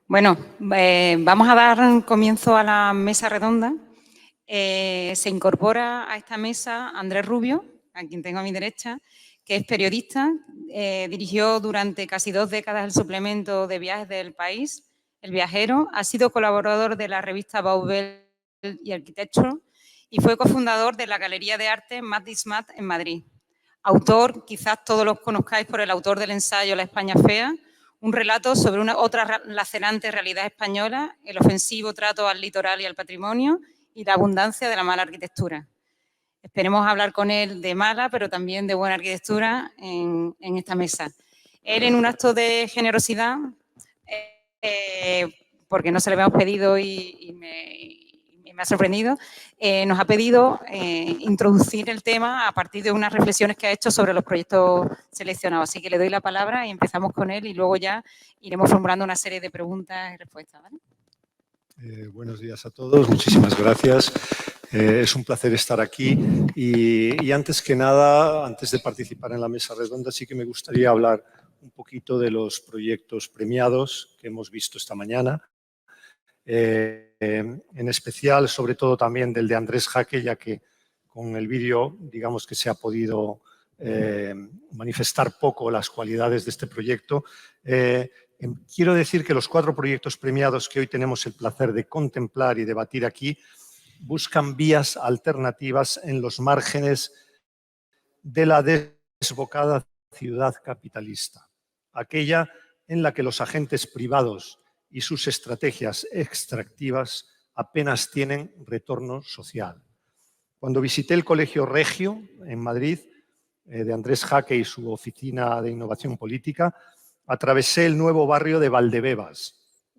Bueno, vamos a dar comienzo a la mesa redonda. Se incorpora a esta mesa Andrés Rubio, a quien tengo a mi derecha, que es periodista, dirigió durante casi 2 décadas el suplemento de viajes del País, El Viajero, ha sido colaborador de la revista Baubel y Architecture y fue cofundador de la Galería de Arte Mat is Mat en Madrid. Autor, quizás todos los conozcáis por el autor del ensayo La España Fea, un relato sobre otra lacerante realidad española, el ofensivo trato al litoral y al patrimonio y la abundancia de la mala arquitectura. Esperemos hablar con él de mala, pero también de buena arquitectura en esta mesa. Él, en un acto de generosidad, porque no se le habíamos pedido y me ha sorprendido, nos ha pedido introducir el tema a partir de unas reflexiones que ha hecho sobre los proyectos seleccionados. Así que le doy la palabra y empezamos con él y luego ya iremos formulando una serie de preguntas y respuestas, ¿vale? Buenos días a todos, muchísimas gracias. Es un placer estar aquí y antes que nada, antes de participar en la mesa redonda, sí que me gustaría hablar un poquito de los proyectos premiados que hemos visto esta mañana. En especial, sobre todo también del de Andrés Jaque, ya que con el vídeo, digamos que se ha podido manifestar poco las cualidades de este proyecto. Quiero decir que los 4 proyectos premiados que hoy tenemos el placer de contemplar y debatir aquí buscan vías alternativas en los márgenes de la desbocada ciudad capitalista, aquella en la que los agentes privados y sus estrategias extractivas apenas tienen retorno social. Cuando visité el Colegio Regio en Madrid, de Andrés Jaque y su oficina de innovación política, atravesé el nuevo barrio de Valdebebas.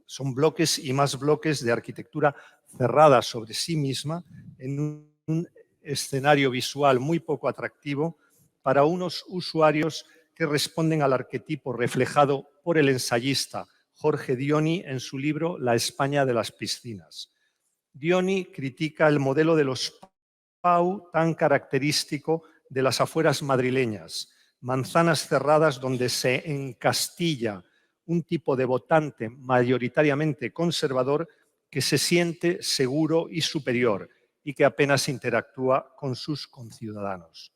Son bloques y más bloques de arquitectura cerrada sobre sí misma en un escenario visual muy poco atractivo para unos usuarios que responden al arquetipo reflejado por el ensayista Jorge Dioni en su libro La España de las piscinas. Dioni critica el modelo de los PAU tan característico de las afueras madrileñas, manzanas cerradas donde se encastilla un tipo de votante mayoritariamente conservador que se siente seguro y superior y que apenas interactúa con sus conciudadanos.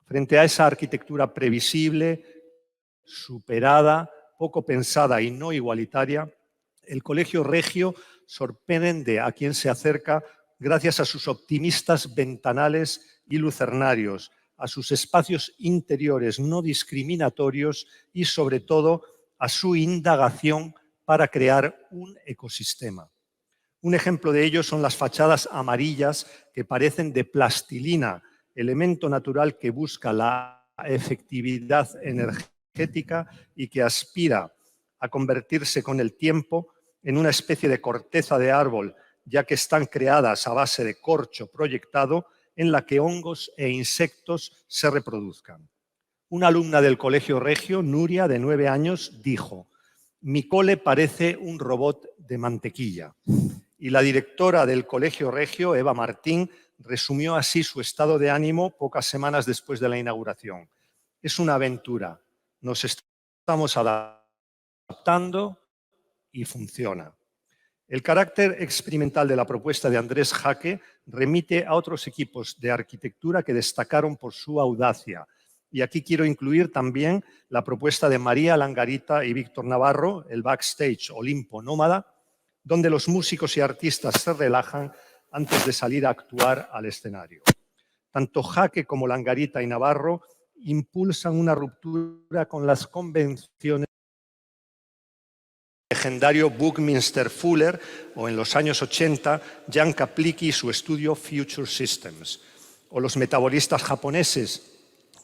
Frente a esa arquitectura previsible, superada, poco pensada y no igualitaria, el Colegio Regio sorprende a quien se acerca gracias a sus optimistas ventanales y lucernarios, a sus espacios interiores no discriminatorios y, sobre todo, a su indagación para crear un ecosistema. Un ejemplo de ello son las fachadas amarillas que parecen de plastilina, elemento natural que busca la efectividad energética y que aspira a convertirse con el tiempo en una especie de corteza de árbol, ya que están creadas a base de corcho proyectado en la que hongos e insectos se reproduzcan. Una alumna del Colegio Regio, Nuria, de 9 años, dijo: «Mi cole parece un robot de mantequilla». Y la directora del Colegio Regio, Eva Martín, resumió así su estado de ánimo pocas semanas después de la inauguración. «Es una aventura, nos estamos adaptando y funciona». El carácter experimental de la propuesta de Andrés Jaque remite a otros equipos de arquitectura que destacaron por su audacia. Y aquí quiero incluir también la propuesta de María Langarita y Víctor Navarro, el Backstage Olimpo Nómada, donde los músicos y artistas se relajan antes de salir a actuar al escenario. Tanto Jaque como Langarita y Navarro impulsan una ruptura con las convenciones legendario Buckminster Fuller o, en los años 80, Jan Kaplicky y su estudio Future Systems, o los metabolistas japoneses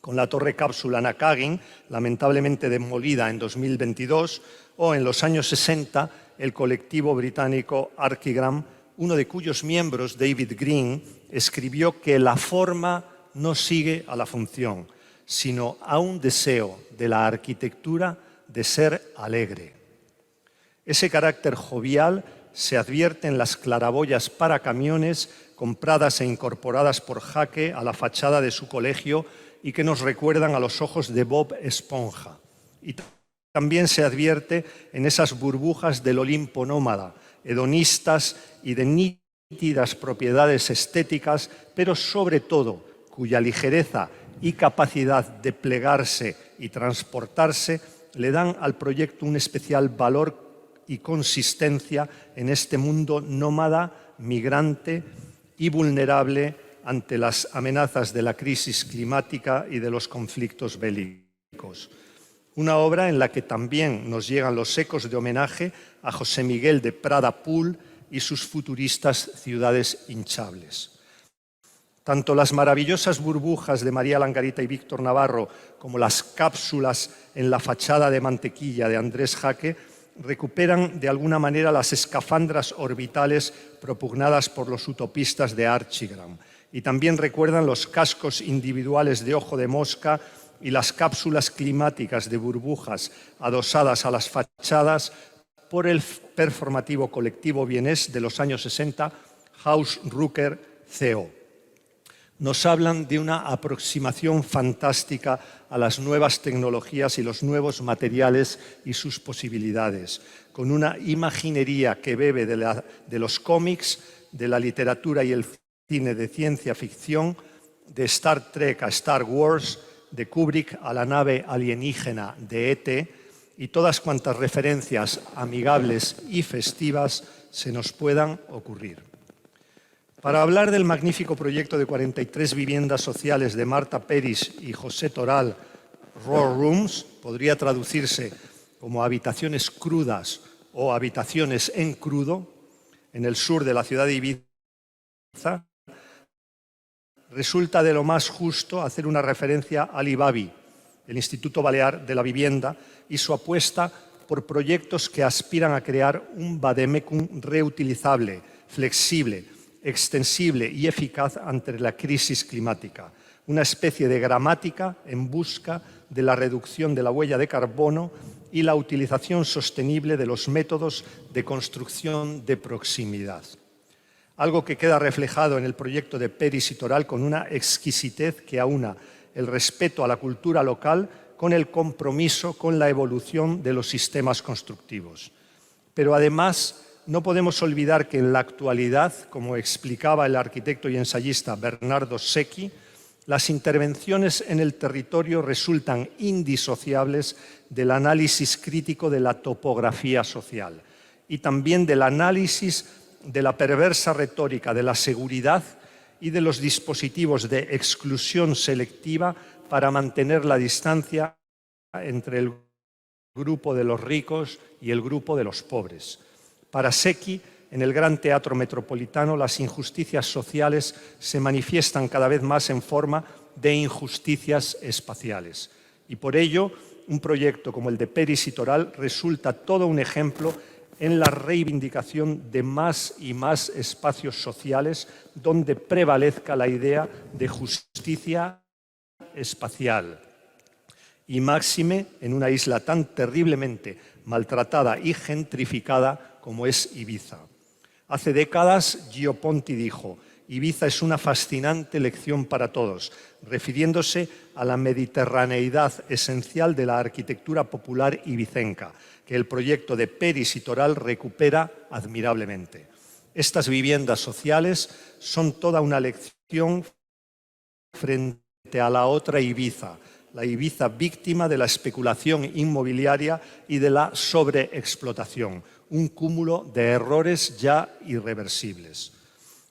con la torre cápsula Nakagin, lamentablemente demolida en 2022, o en los años 60 el colectivo británico Archigram, uno de cuyos miembros, David Green, escribió que la forma no sigue a la función, sino a un deseo de la arquitectura de ser alegre. Ese carácter jovial se advierte en las claraboyas para camiones compradas e incorporadas por Jaque a la fachada de su colegio y que nos recuerdan a los ojos de Bob Esponja. Y también se advierte en esas burbujas del Olimpo nómada, hedonistas y de nítidas propiedades estéticas, pero sobre todo cuya ligereza y capacidad de plegarse y transportarse le dan al proyecto un especial valor y consistencia en este mundo nómada, migrante y vulnerable ante las amenazas de la crisis climática y de los conflictos bélicos. Una obra en la que también nos llegan los ecos de homenaje a José Miguel de Prada Pool y sus futuristas ciudades hinchables. Tanto las maravillosas burbujas de María Langarita y Víctor Navarro como las cápsulas en la fachada de mantequilla de Andrés Jaque recuperan de alguna manera las escafandras orbitales propugnadas por los utopistas de Archigram y también recuerdan los cascos individuales de ojo de mosca y las cápsulas climáticas de burbujas adosadas a las fachadas por el performativo colectivo vienés de los años 60, Haus Rucker CO. Nos hablan de una aproximación fantástica a las nuevas tecnologías y los nuevos materiales y sus posibilidades, con una imaginería que bebe de los cómics, de la literatura y el cine de ciencia ficción, de Star Trek a Star Wars, de Kubrick a la nave alienígena de ET y todas cuantas referencias amigables y festivas se nos puedan ocurrir. Para hablar del magnífico proyecto de 43 viviendas sociales de Marta Peris y José Toral, Raw Rooms, podría traducirse como habitaciones crudas o habitaciones en crudo, en el sur de la ciudad de Ibiza, resulta de lo más justo hacer una referencia al IBABI, el Instituto Balear de la Vivienda, y su apuesta por proyectos que aspiran a crear un vademecum reutilizable, flexible, extensible y eficaz ante la crisis climática, una especie de gramática en busca de la reducción de la huella de carbono y la utilización sostenible de los métodos de construcción de proximidad. Algo que queda reflejado en el proyecto de Peris y Toral con una exquisitez que aúna el respeto a la cultura local con el compromiso con la evolución de los sistemas constructivos. Pero además no podemos olvidar que en la actualidad, como explicaba el arquitecto y ensayista Bernardo Secchi, las intervenciones en el territorio resultan indisociables del análisis crítico de la topografía social y también del análisis de la perversa retórica de la seguridad y de los dispositivos de exclusión selectiva para mantener la distancia entre el grupo de los ricos y el grupo de los pobres. Para Secchi, en el Gran Teatro Metropolitano, las injusticias sociales se manifiestan cada vez más en forma de injusticias espaciales. Y por ello, un proyecto como el de Peris y Toral resulta todo un ejemplo en la reivindicación de más y más espacios sociales donde prevalezca la idea de justicia espacial. Y máxime en una isla tan terriblemente maltratada y gentrificada como es Ibiza. Hace décadas Gio Ponti dijo: Ibiza es una fascinante lección para todos, refiriéndose a la mediterraneidad esencial de la arquitectura popular ibicenca, que el proyecto de Peris y Toral recupera admirablemente. Estas viviendas sociales son toda una lección frente a la otra Ibiza, la Ibiza víctima de la especulación inmobiliaria y de la sobreexplotación, un cúmulo de errores ya irreversibles.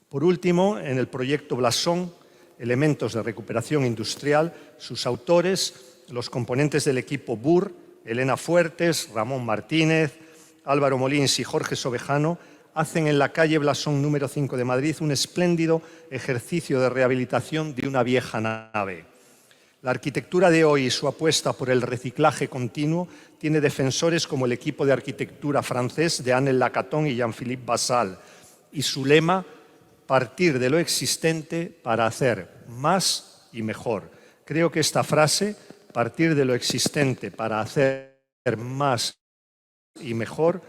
Por último, en el proyecto Blasón, Elementos de Recuperación Industrial, sus autores, los componentes del equipo BUR, Elena Fuertes, Ramón Martínez, Álvaro Molins y Jorge Sobejano, hacen en la calle Blasón número 5 de Madrid un espléndido ejercicio de rehabilitación de una vieja nave. La arquitectura de hoy y su apuesta por el reciclaje continuo tiene defensores como el equipo de arquitectura francés de Anne Lacaton y Jean-Philippe Basal, y su lema: partir de lo existente para hacer más y mejor. Creo que esta frase, partir de lo existente para hacer más y mejor,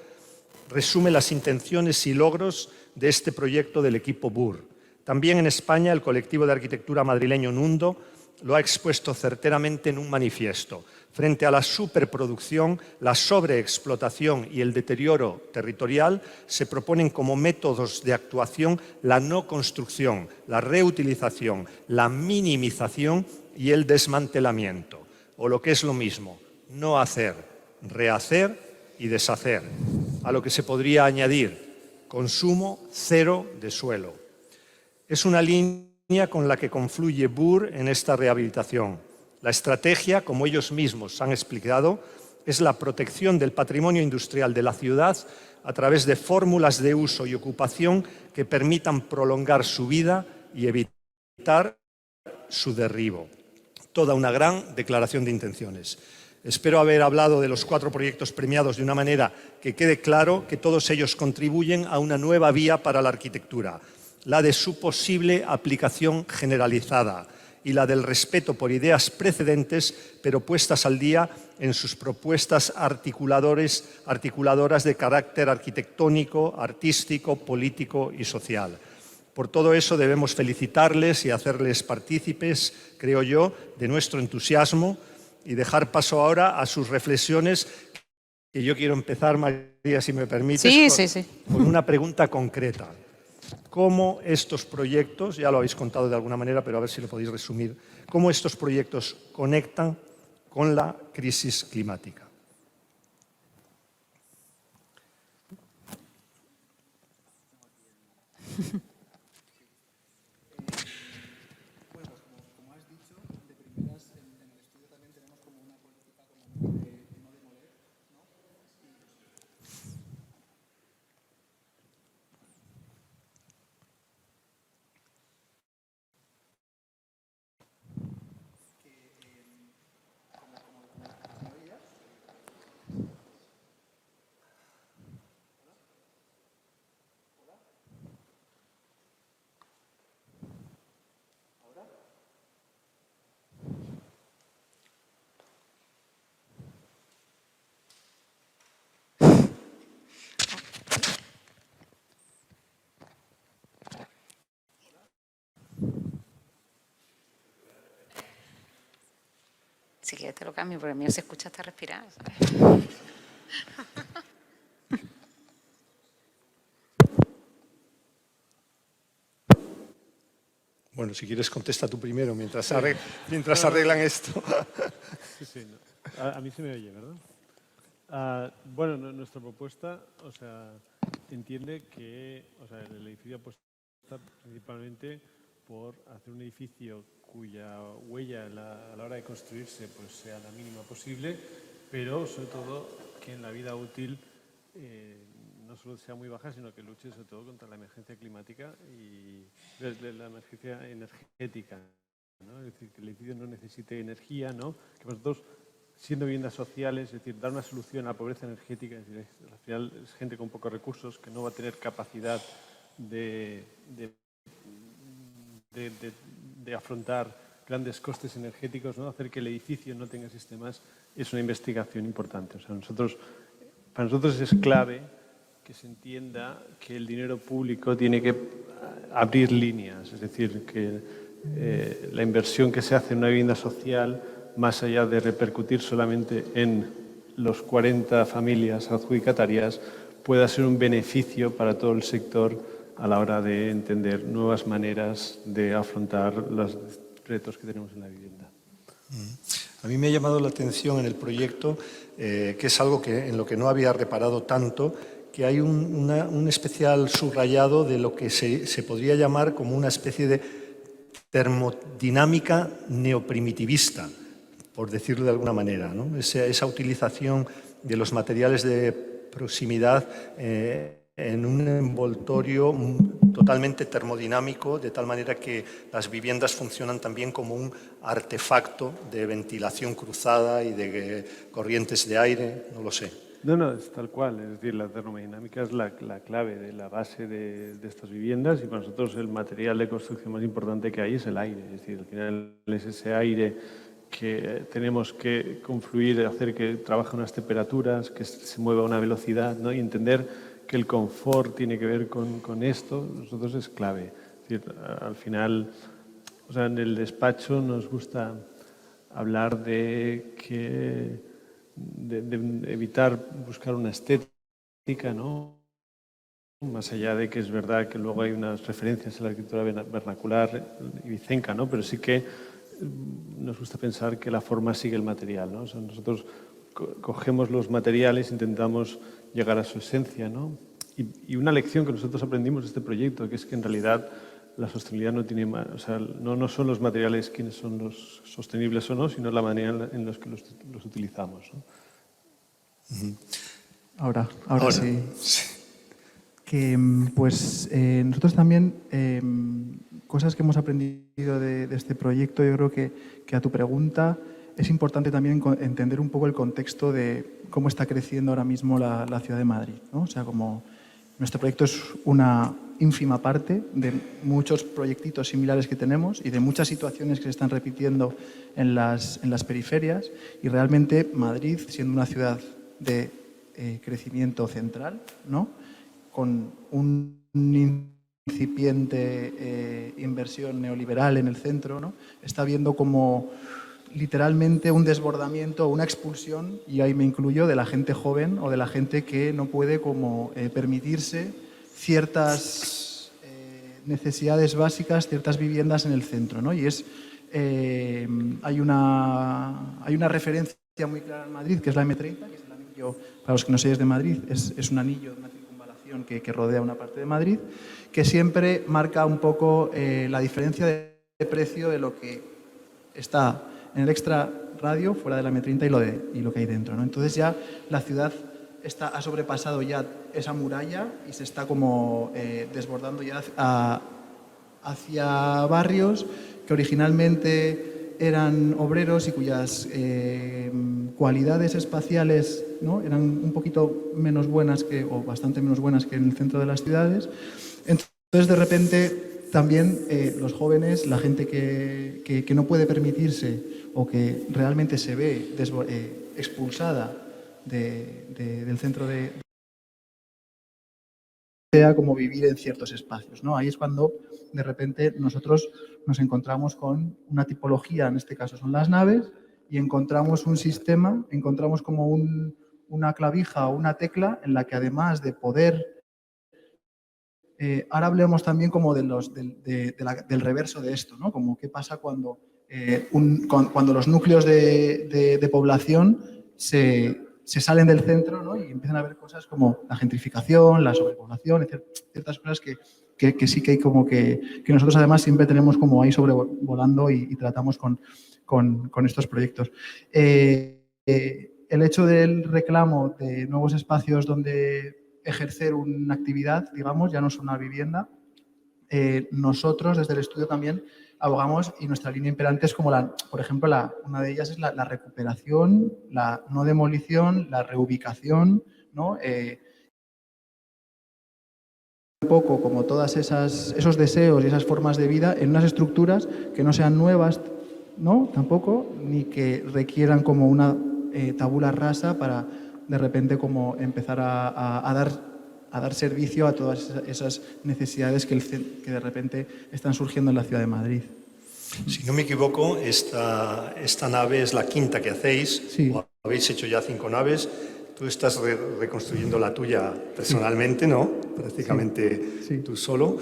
resume las intenciones y logros de este proyecto del equipo BUR. También en España, el colectivo de arquitectura madrileño Nundo lo ha expuesto certeramente en un manifiesto. Frente a la superproducción, la sobreexplotación y el deterioro territorial, se proponen como métodos de actuación la no construcción, la reutilización, la minimización y el desmantelamiento. O lo que es lo mismo, no hacer, rehacer y deshacer. A lo que se podría añadir consumo cero de suelo. Es una línea con la que confluye BUR en esta rehabilitación. La estrategia, como ellos mismos han explicado, es la protección del patrimonio industrial de la ciudad a través de fórmulas de uso y ocupación que permitan prolongar su vida y evitar su derribo. Toda una gran declaración de intenciones. Espero haber hablado de los 4 proyectos premiados de una manera que quede claro que todos ellos contribuyen a una nueva vía para la arquitectura, la de su posible aplicación generalizada y la del respeto por ideas precedentes, pero puestas al día en sus propuestas articuladoras de carácter arquitectónico, artístico, político y social. Por todo eso debemos felicitarles y hacerles partícipes, creo yo, de nuestro entusiasmo y dejar paso ahora a sus reflexiones, que yo quiero empezar, María, si me permites, con una pregunta concreta. ¿Cómo estos proyectos, ya lo habéis contado de alguna manera, pero a ver si lo podéis resumir, cómo estos proyectos conectan con la crisis climática? Si quieres te lo cambio, porque el mío se escucha hasta respirar, ¿sabes? Bueno, si quieres contesta tú primero mientras arreglan esto. Sí, no. A mí se me oye, ¿verdad? Bueno, nuestra propuesta, entiende que el edificio apuesta principalmente por hacer un edificio cuya huella a la hora de construirse pues, sea la mínima posible, pero sobre todo que en la vida útil no solo sea muy baja, sino que luche sobre todo contra la emergencia climática y la emergencia energética, ¿no? Es decir, que el edificio no necesite energía, ¿no? Que nosotros, siendo viviendas sociales, es decir, dar una solución a la pobreza energética, es decir, al final es gente con pocos recursos que no va a tener capacidad de afrontar grandes costes energéticos, ¿no? Hacer que el edificio no tenga sistemas es una investigación importante. O sea, para nosotros es clave que se entienda que el dinero público tiene que abrir líneas, es decir, que la inversión que se hace en una vivienda social, más allá de repercutir solamente en los 40 familias adjudicatarias, pueda ser un beneficio para todo el sector a la hora de entender nuevas maneras de afrontar los retos que tenemos en la vivienda. A mí me ha llamado la atención en el proyecto, que es algo en lo que no había reparado tanto, que hay un especial subrayado de lo que se podría llamar como una especie de termodinámica neoprimitivista, por decirlo de alguna manera, ¿no? Esa utilización de los materiales de proximidad en un envoltorio totalmente termodinámico, de tal manera que las viviendas funcionan también como un artefacto de ventilación cruzada y de corrientes de aire, no lo sé. No, es tal cual. Es decir, la termodinámica es la clave de la base de estas viviendas y para nosotros el material de construcción más importante que hay es el aire. Es decir, al final es ese aire que tenemos que confluir, hacer que trabaje a unas temperaturas, que se mueva a una velocidad, ¿no? Y entender que el confort tiene que ver con esto, nosotros es clave. Es decir, al final o sea, en el despacho nos gusta hablar de evitar buscar una estética, ¿no? Más allá de que es verdad que luego hay unas referencias a la escritura vernacular ibicenca, ¿no? Pero sí que nos gusta pensar que la forma sigue el material, ¿no? O sea, nosotros cogemos los materiales, intentamos llegar a su esencia, ¿no? Y una lección que nosotros aprendimos de este proyecto, que es que en realidad la sostenibilidad no tiene más, o sea, no son los materiales quienes son los sostenibles o no, sino la manera en la que los utilizamos, ¿no? Ahora sí. Que pues nosotros también, cosas que hemos aprendido de este proyecto, yo creo que a tu pregunta es importante también entender un poco el contexto de cómo está creciendo ahora mismo la ciudad de Madrid, ¿no? O sea, como nuestro proyecto es una ínfima parte de muchos proyectitos similares que tenemos y de muchas situaciones que se están repitiendo en las periferias, y realmente Madrid, siendo una ciudad de crecimiento central, ¿no?, con un incipiente inversión neoliberal en el centro, ¿no?, está viendo como literalmente un desbordamiento, una expulsión, y ahí me incluyo, de la gente joven o de la gente que no puede como permitirse ciertas necesidades básicas, ciertas viviendas en el centro, ¿no? Y hay una referencia muy clara en Madrid, que es la M30, que es el anillo, para los que no seáis de Madrid, es un anillo, una circunvalación que rodea una parte de Madrid, que siempre marca un poco la diferencia de precio de lo que está en el extra radio, fuera de la M30, y lo que hay dentro, ¿no? Entonces ya la ciudad ha sobrepasado ya esa muralla y se está como desbordando ya hacia barrios que originalmente eran obreros y cuyas cualidades espaciales, ¿no?, eran un poquito menos buenas o bastante menos buenas que en el centro de las ciudades. Entonces, de repente, también los jóvenes, la gente que no puede permitirse o que realmente se ve expulsada del centro sea como vivir en ciertos espacios, ¿no? Ahí es cuando de repente nosotros nos encontramos con una tipología, en este caso son las naves, y encontramos un sistema, encontramos como una clavija o una tecla en la que, además de poder... ahora hablemos también como del reverso de esto, ¿no? Como qué pasa cuando los núcleos de población se salen del centro, ¿no?, y empiezan a ver cosas como la gentrificación, la sobrepoblación, ciertas cosas que sí que hay como que nosotros además siempre tenemos como ahí sobrevolando y tratamos con estos proyectos. El hecho del reclamo de nuevos espacios donde ejercer una actividad, digamos, ya no es una vivienda. Nosotros desde el estudio también abogamos, y nuestra línea imperante es como por ejemplo, una de ellas es la recuperación, la no demolición, la reubicación, ¿no? Un poco como todas esos deseos y esas formas de vida en unas estructuras que no sean nuevas, ¿no?, tampoco, ni que requieran como una tabula rasa para de repente como empezar a dar servicio a todas esas necesidades que de repente están surgiendo en la ciudad de Madrid. Si no me equivoco, esta nave es la quinta que hacéis, sí. O habéis hecho ya 5 naves. Tú estás reconstruyendo la tuya personalmente, sí, ¿no? Prácticamente sí. Tú solo,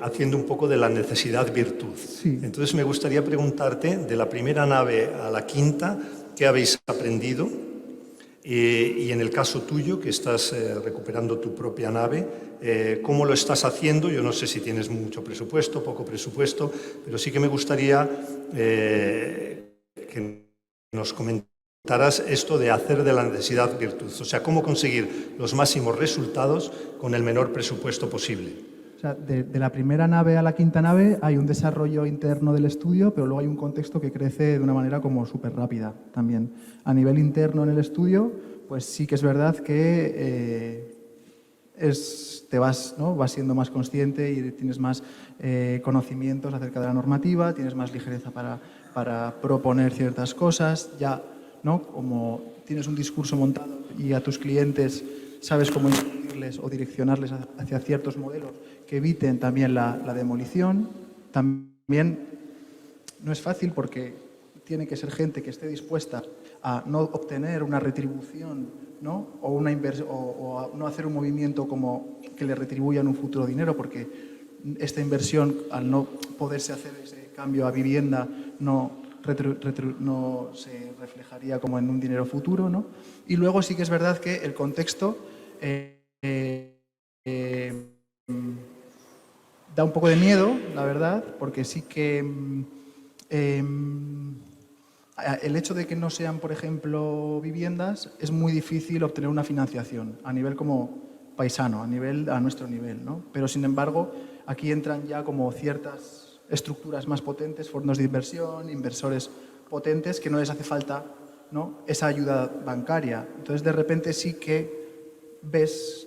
haciendo un poco de la necesidad-virtud. Sí. Entonces me gustaría preguntarte, de la primera nave a la quinta, ¿qué habéis aprendido? Y en el caso tuyo, que estás recuperando tu propia nave, ¿cómo lo estás haciendo? Yo no sé si tienes mucho presupuesto, poco presupuesto, pero sí que me gustaría que nos comentaras esto de hacer de la necesidad virtud. O sea, cómo conseguir los máximos resultados con el menor presupuesto posible. O sea, de la primera nave a la quinta nave hay un desarrollo interno del estudio, pero luego hay un contexto que crece de una manera como súper rápida también. A nivel interno en el estudio, pues sí que es verdad que vas siendo más consciente y tienes más conocimientos acerca de la normativa, tienes más ligereza para proponer ciertas cosas, ya, ¿no?, como tienes un discurso montado y a tus clientes sabes cómo instruirles o direccionarles hacia ciertos modelos que eviten también la demolición. También no es fácil porque tiene que ser gente que esté dispuesta a no obtener una retribución, ¿no? O a no hacer un movimiento como que le retribuya en un futuro dinero, porque esta inversión, al no poderse hacer ese cambio a vivienda, no se reflejaría como en un dinero futuro, ¿no? Y luego sí que es verdad que el contexto da un poco de miedo, la verdad, porque sí que el hecho de que no sean, por ejemplo, viviendas, es muy difícil obtener una financiación a nivel como paisano, a nuestro nivel, ¿no? Pero, sin embargo, aquí entran ya como ciertas estructuras más potentes, fondos de inversión, inversores potentes, que no les hace falta, ¿no?, esa ayuda bancaria. Entonces, de repente sí que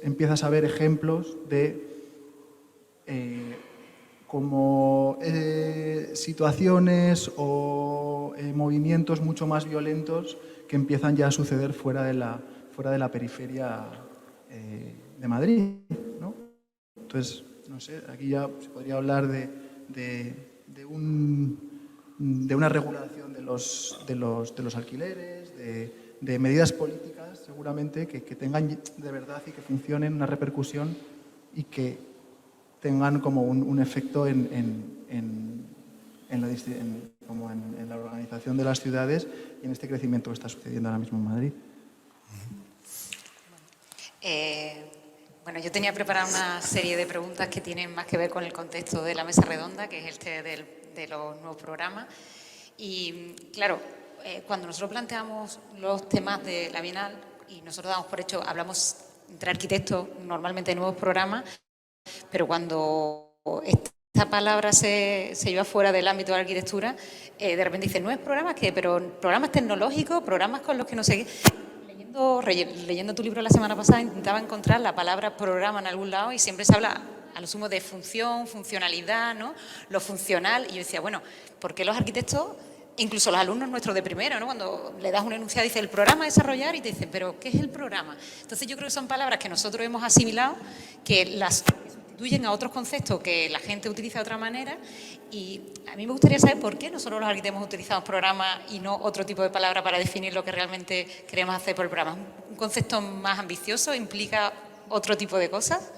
empiezas a ver ejemplos de como situaciones o movimientos mucho más violentos que empiezan ya a suceder fuera de la periferia de Madrid, ¿no? Entonces, no sé, aquí ya se podría hablar de una regulación de los alquileres, de medidas políticas, seguramente, que tengan de verdad y que funcionen, una repercusión y que tengan como un efecto en la organización de las ciudades y en este crecimiento que está sucediendo ahora mismo en Madrid. Bueno, yo tenía preparada una serie de preguntas que tienen más que ver con el contexto de la mesa redonda, que es de los nuevos programas. Y, claro, cuando nosotros planteamos los temas de la Bienal, y nosotros damos por hecho, hablamos entre arquitectos normalmente de nuevos programas, pero cuando esta palabra se lleva fuera del ámbito de la arquitectura, de repente dicen, nuevos programas, ¿qué? Pero programas tecnológicos, programas con los que no sé qué. Leyendo tu libro la semana pasada, intentaba encontrar la palabra programa en algún lado y siempre se habla a lo sumo de función, funcionalidad, ¿no? Lo funcional. Y yo decía, bueno, ¿por qué los arquitectos, incluso los alumnos nuestros de primero, ¿no?, cuando le das un enunciado, dice el programa a desarrollar, y te dicen, ¿pero qué es el programa? Entonces yo creo que son palabras que nosotros hemos asimilado, que las sustituyen a otros conceptos que la gente utiliza de otra manera, y a mí me gustaría saber por qué nosotros los arquitectos utilizamos programa y no otro tipo de palabra para definir lo que realmente queremos hacer por el programa. ¿Un concepto más ambicioso implica otro tipo de cosas?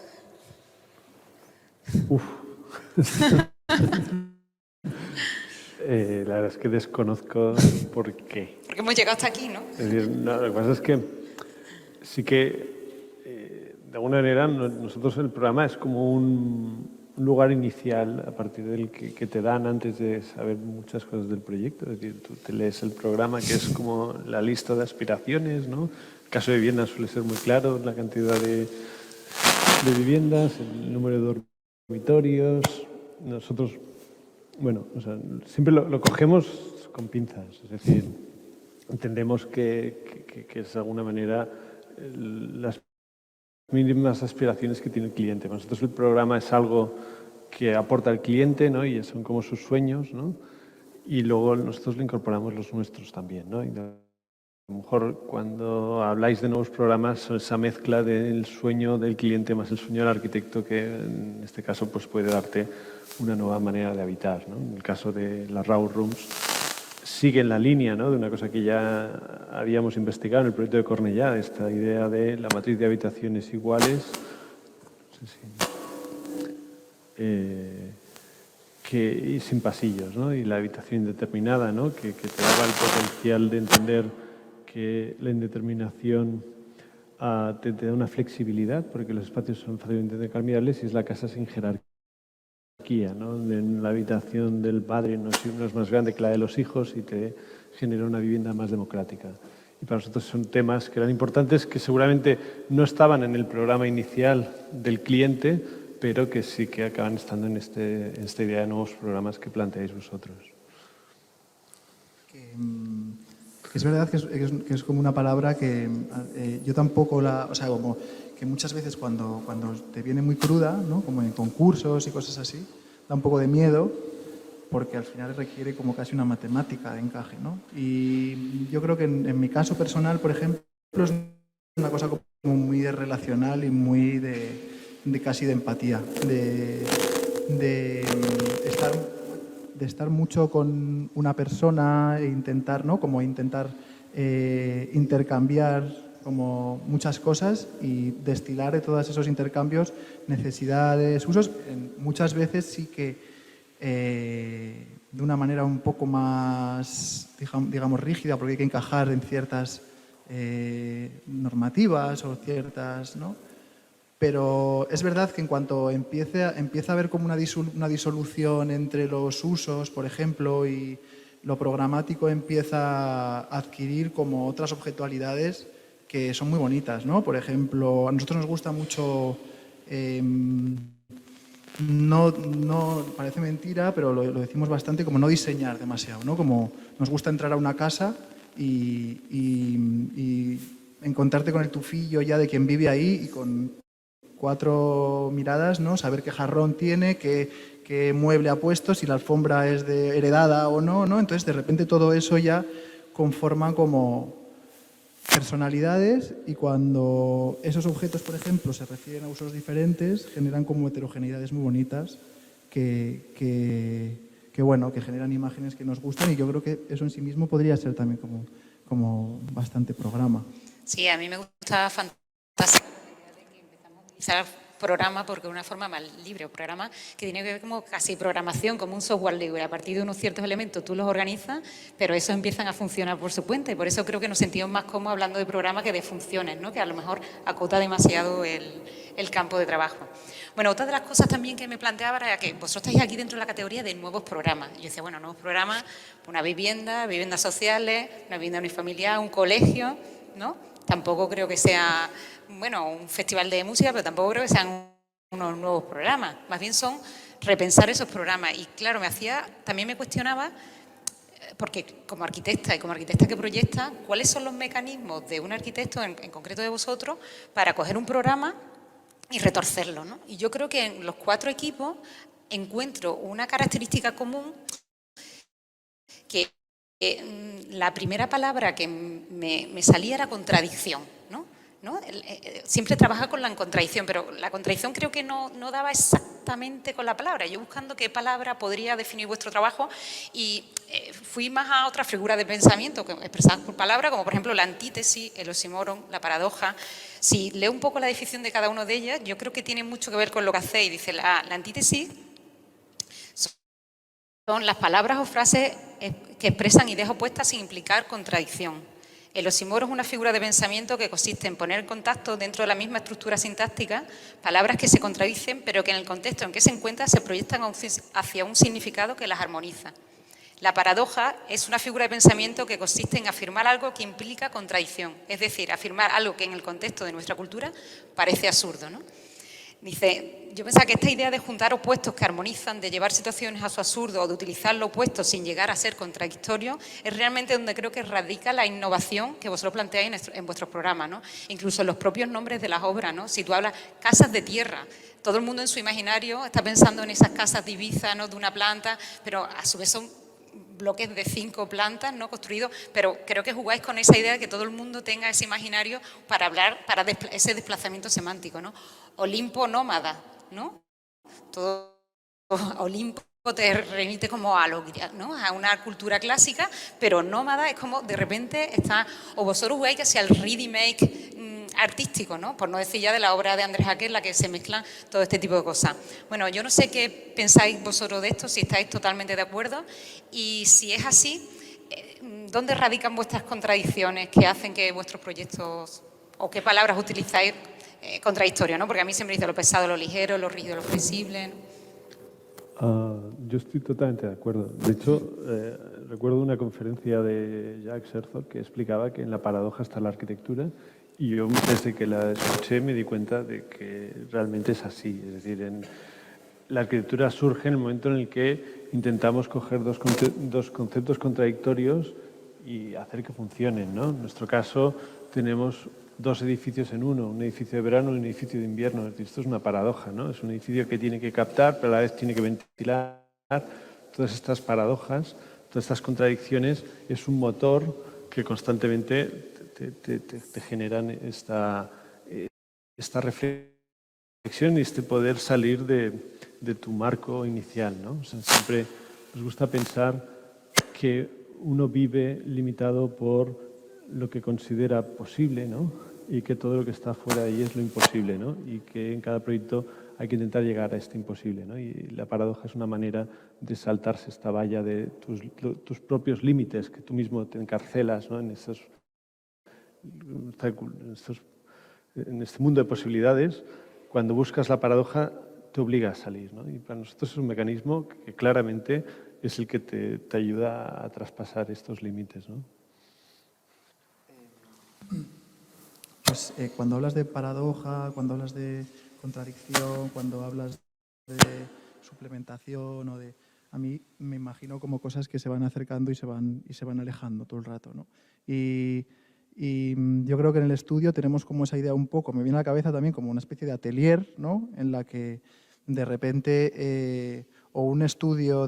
La verdad es que desconozco por qué. Porque hemos llegado hasta aquí, ¿no? Es decir, no, lo que pasa es que sí que, de alguna manera, nosotros el programa es como un lugar inicial a partir del que te dan antes de saber muchas cosas del proyecto. Es decir, tú te lees el programa, que es como la lista de aspiraciones, ¿no? El caso de viviendas suele ser muy claro, la cantidad de viviendas, el número de dormitorios. Nosotros, bueno, o sea, siempre lo cogemos con pinzas, es decir, entendemos que es de alguna manera las mínimas aspiraciones que tiene el cliente. Para nosotros el programa es algo que aporta al cliente, ¿no?, y son como sus sueños, ¿no?, y luego nosotros le incorporamos los nuestros también, ¿no? Y a lo mejor cuando habláis de nuevos programas, esa mezcla del sueño del cliente más el sueño del arquitecto, que en este caso pues puede darte una nueva manera de habitar, ¿no? En el caso de las Raw Rooms sigue en la línea, ¿no?, de una cosa que ya habíamos investigado en el proyecto de Cornellá, esta idea de la matriz de habitaciones iguales, no sé si, y sin pasillos, ¿no?, y la habitación indeterminada, ¿no?, que te daba el potencial de entender que la indeterminación te da una flexibilidad, porque los espacios son fácilmente intercambiables, y es la casa sin jerarquía, ¿no?, en la habitación del padre no es más grande que la de los hijos y te genera una vivienda más democrática. Y para nosotros son temas que eran importantes, que seguramente no estaban en el programa inicial del cliente, pero que sí que acaban estando en esta idea de nuevos programas que planteáis vosotros. Es verdad que es como una palabra que yo tampoco o sea, como que muchas veces cuando te viene muy cruda, ¿no?, como en concursos y cosas así, da un poco de miedo, porque al final requiere como casi una matemática de encaje, ¿no? Y yo creo que en mi caso personal, por ejemplo, es una cosa como muy de relacional y muy de casi de empatía, de de estar mucho con una persona e intentar, ¿no? Como intentar intercambiar como muchas cosas y destilar de todos esos intercambios necesidades, usos. Muchas veces sí que de una manera un poco más, digamos, rígida, porque hay que encajar en ciertas normativas o ciertas, ¿no? Pero es verdad que en cuanto empieza a haber como una disolución entre los usos, por ejemplo, y lo programático empieza a adquirir como otras objetualidades que son muy bonitas, ¿no? Por ejemplo, a nosotros nos gusta mucho, no parece mentira, pero lo decimos bastante, como no diseñar demasiado, ¿no? Como nos gusta entrar a una casa y encontrarte con el tufillo ya de quien vive ahí y con 4 miradas, ¿no? Saber qué jarrón tiene, qué mueble ha puesto, si la alfombra es heredada o no, ¿no? Entonces, de repente todo eso ya conforma como personalidades y cuando esos objetos, por ejemplo, se refieren a usos diferentes, generan como heterogeneidades muy bonitas que generan imágenes que nos gustan y yo creo que eso en sí mismo podría ser también como bastante programa. Sí, a mí me gusta fantástico utilizar programa porque es una forma más libre, o programa que tiene que ver como casi programación, como un software libre. A partir de unos ciertos elementos tú los organizas, pero esos empiezan a funcionar por su cuenta y por eso creo que nos sentimos más cómodos hablando de programa que de funciones, ¿no? Que a lo mejor acota demasiado el campo de trabajo. Bueno, otra de las cosas también que me planteaba era que vosotros estáis aquí dentro de la categoría de nuevos programas. Yo decía, bueno, nuevos programas, una viviendas sociales, una vivienda unifamiliar, un colegio, ¿no? Tampoco creo que sea, bueno, un festival de música, pero tampoco creo que sean unos nuevos programas. Más bien son repensar esos programas. Y claro, también me cuestionaba, porque como arquitecta y como arquitecta que proyecta, ¿cuáles son los mecanismos de un arquitecto, en concreto de vosotros, para coger un programa y retorcerlo, ¿no? Y yo creo que en los 4 equipos encuentro una característica común que la primera palabra que me salía era contradicción, ¿no? Siempre trabaja con la contradicción, pero la contradicción creo que no daba exactamente con la palabra. Yo buscando qué palabra podría definir vuestro trabajo y fui más a otras figuras de pensamiento expresadas por palabra, como por ejemplo la antítesis, el oxímoron, la paradoja. Si leo un poco la definición de cada una de ellas, yo creo que tiene mucho que ver con lo que hacéis. Dice, la antítesis son las palabras o frases que expresan ideas opuestas sin implicar contradicción. El oxímoron es una figura de pensamiento que consiste en poner en contacto dentro de la misma estructura sintáctica palabras que se contradicen, pero que en el contexto en que se encuentran se proyectan hacia un significado que las armoniza. La paradoja es una figura de pensamiento que consiste en afirmar algo que implica contradicción, es decir, afirmar algo que en el contexto de nuestra cultura parece absurdo, ¿no? Dice, yo pensaba que esta idea de juntar opuestos que armonizan, de llevar situaciones a su absurdo o de utilizar lo opuesto sin llegar a ser contradictorio, es realmente donde creo que radica la innovación que vosotros planteáis en vuestros programas, ¿no? Incluso en los propios nombres de las obras, ¿no? Si tú hablas casas de tierra, todo el mundo en su imaginario está pensando en esas casas de Ibiza, ¿no? De una planta, pero a su vez son bloques de 5 plantas, ¿no? Construidos, pero creo que jugáis con esa idea de que todo el mundo tenga ese imaginario para hablar, para ese desplazamiento semántico, ¿no? Olimpo nómada, ¿no? Todo Olimpo te remite como a, ¿no? A una cultura clásica, pero nómada es como de repente está, o vosotros jugáis hacia el remake artístico, ¿no? Por no decir ya de la obra de Andrés Jaquer, en la que se mezclan todo este tipo de cosas. Bueno, yo no sé qué pensáis vosotros de esto, si estáis totalmente de acuerdo y si es así, ¿dónde radican vuestras contradicciones que hacen que vuestros proyectos, o qué palabras utilizáis contradictorias, ¿no? Porque a mí siempre dice lo pesado, lo ligero, lo rígido, lo flexible. Yo estoy totalmente de acuerdo. De hecho, recuerdo una conferencia de Jacques Herzog que explicaba que en la paradoja está la arquitectura y yo desde que la escuché me di cuenta de que realmente es así. Es decir, la arquitectura surge en el momento en el que intentamos coger dos conceptos contradictorios y hacer que funcionen, ¿no? En nuestro caso tenemos 2 edificios en uno, un edificio de verano y un edificio de invierno. Esto es una paradoja, ¿no? Es un edificio que tiene que captar, pero a la vez tiene que ventilar. Todas estas paradojas, todas estas contradicciones, es un motor que constantemente te generan esta reflexión y este poder salir de tu marco inicial, ¿no? O sea, siempre nos gusta pensar que uno vive limitado por lo que considera posible, ¿no? Y que todo lo que está fuera de ahí es lo imposible, ¿no? Y que en cada proyecto hay que intentar llegar a este imposible, ¿no? Y la paradoja es una manera de saltarse esta valla de tus propios límites, que tú mismo te encarcelas, ¿no? En este mundo de posibilidades. Cuando buscas la paradoja, te obliga a salir, ¿no? Y para nosotros es un mecanismo que claramente es el que te ayuda a traspasar estos límites, ¿no? Pues cuando hablas de paradoja, cuando hablas de contradicción, cuando hablas de suplementación o de... A mí me imagino como cosas que se van acercando y se van alejando todo el rato, ¿no? Y yo creo que en el estudio tenemos como esa idea un poco, me viene a la cabeza también como una especie de atelier, ¿no? En la que de repente, o un estudio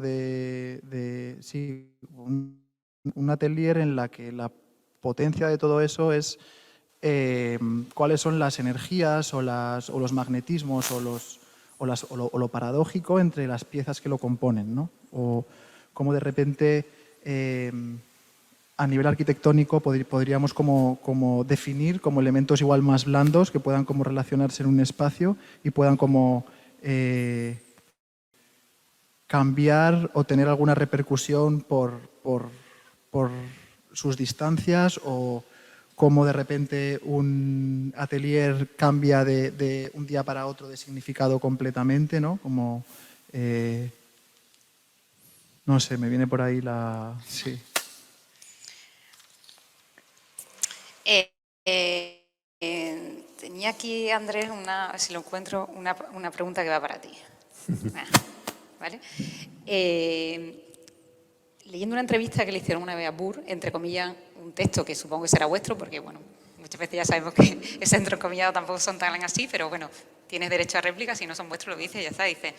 sí, un atelier en la que la potencia de todo eso es cuáles son las energías o los magnetismos o lo paradójico entre las piezas que lo componen, ¿no? O cómo de repente a nivel arquitectónico podríamos como definir como elementos igual más blandos que puedan como relacionarse en un espacio y puedan como cambiar o tener alguna repercusión por sus distancias, o cómo de repente un atelier cambia de un día para otro de significado completamente, ¿no? Como, no sé, me viene por ahí la... Sí. Tenía aquí, Andrés, si lo encuentro, una pregunta que va para ti. ¿Vale? Leyendo una entrevista que le hicieron una vez a Burr, entre comillas, un texto que supongo que será vuestro, porque, bueno, muchas veces ya sabemos que ese entrecomillado tampoco son tan así, pero, bueno, tienes derecho a réplica, si no son vuestros lo dices, ya está. Dice,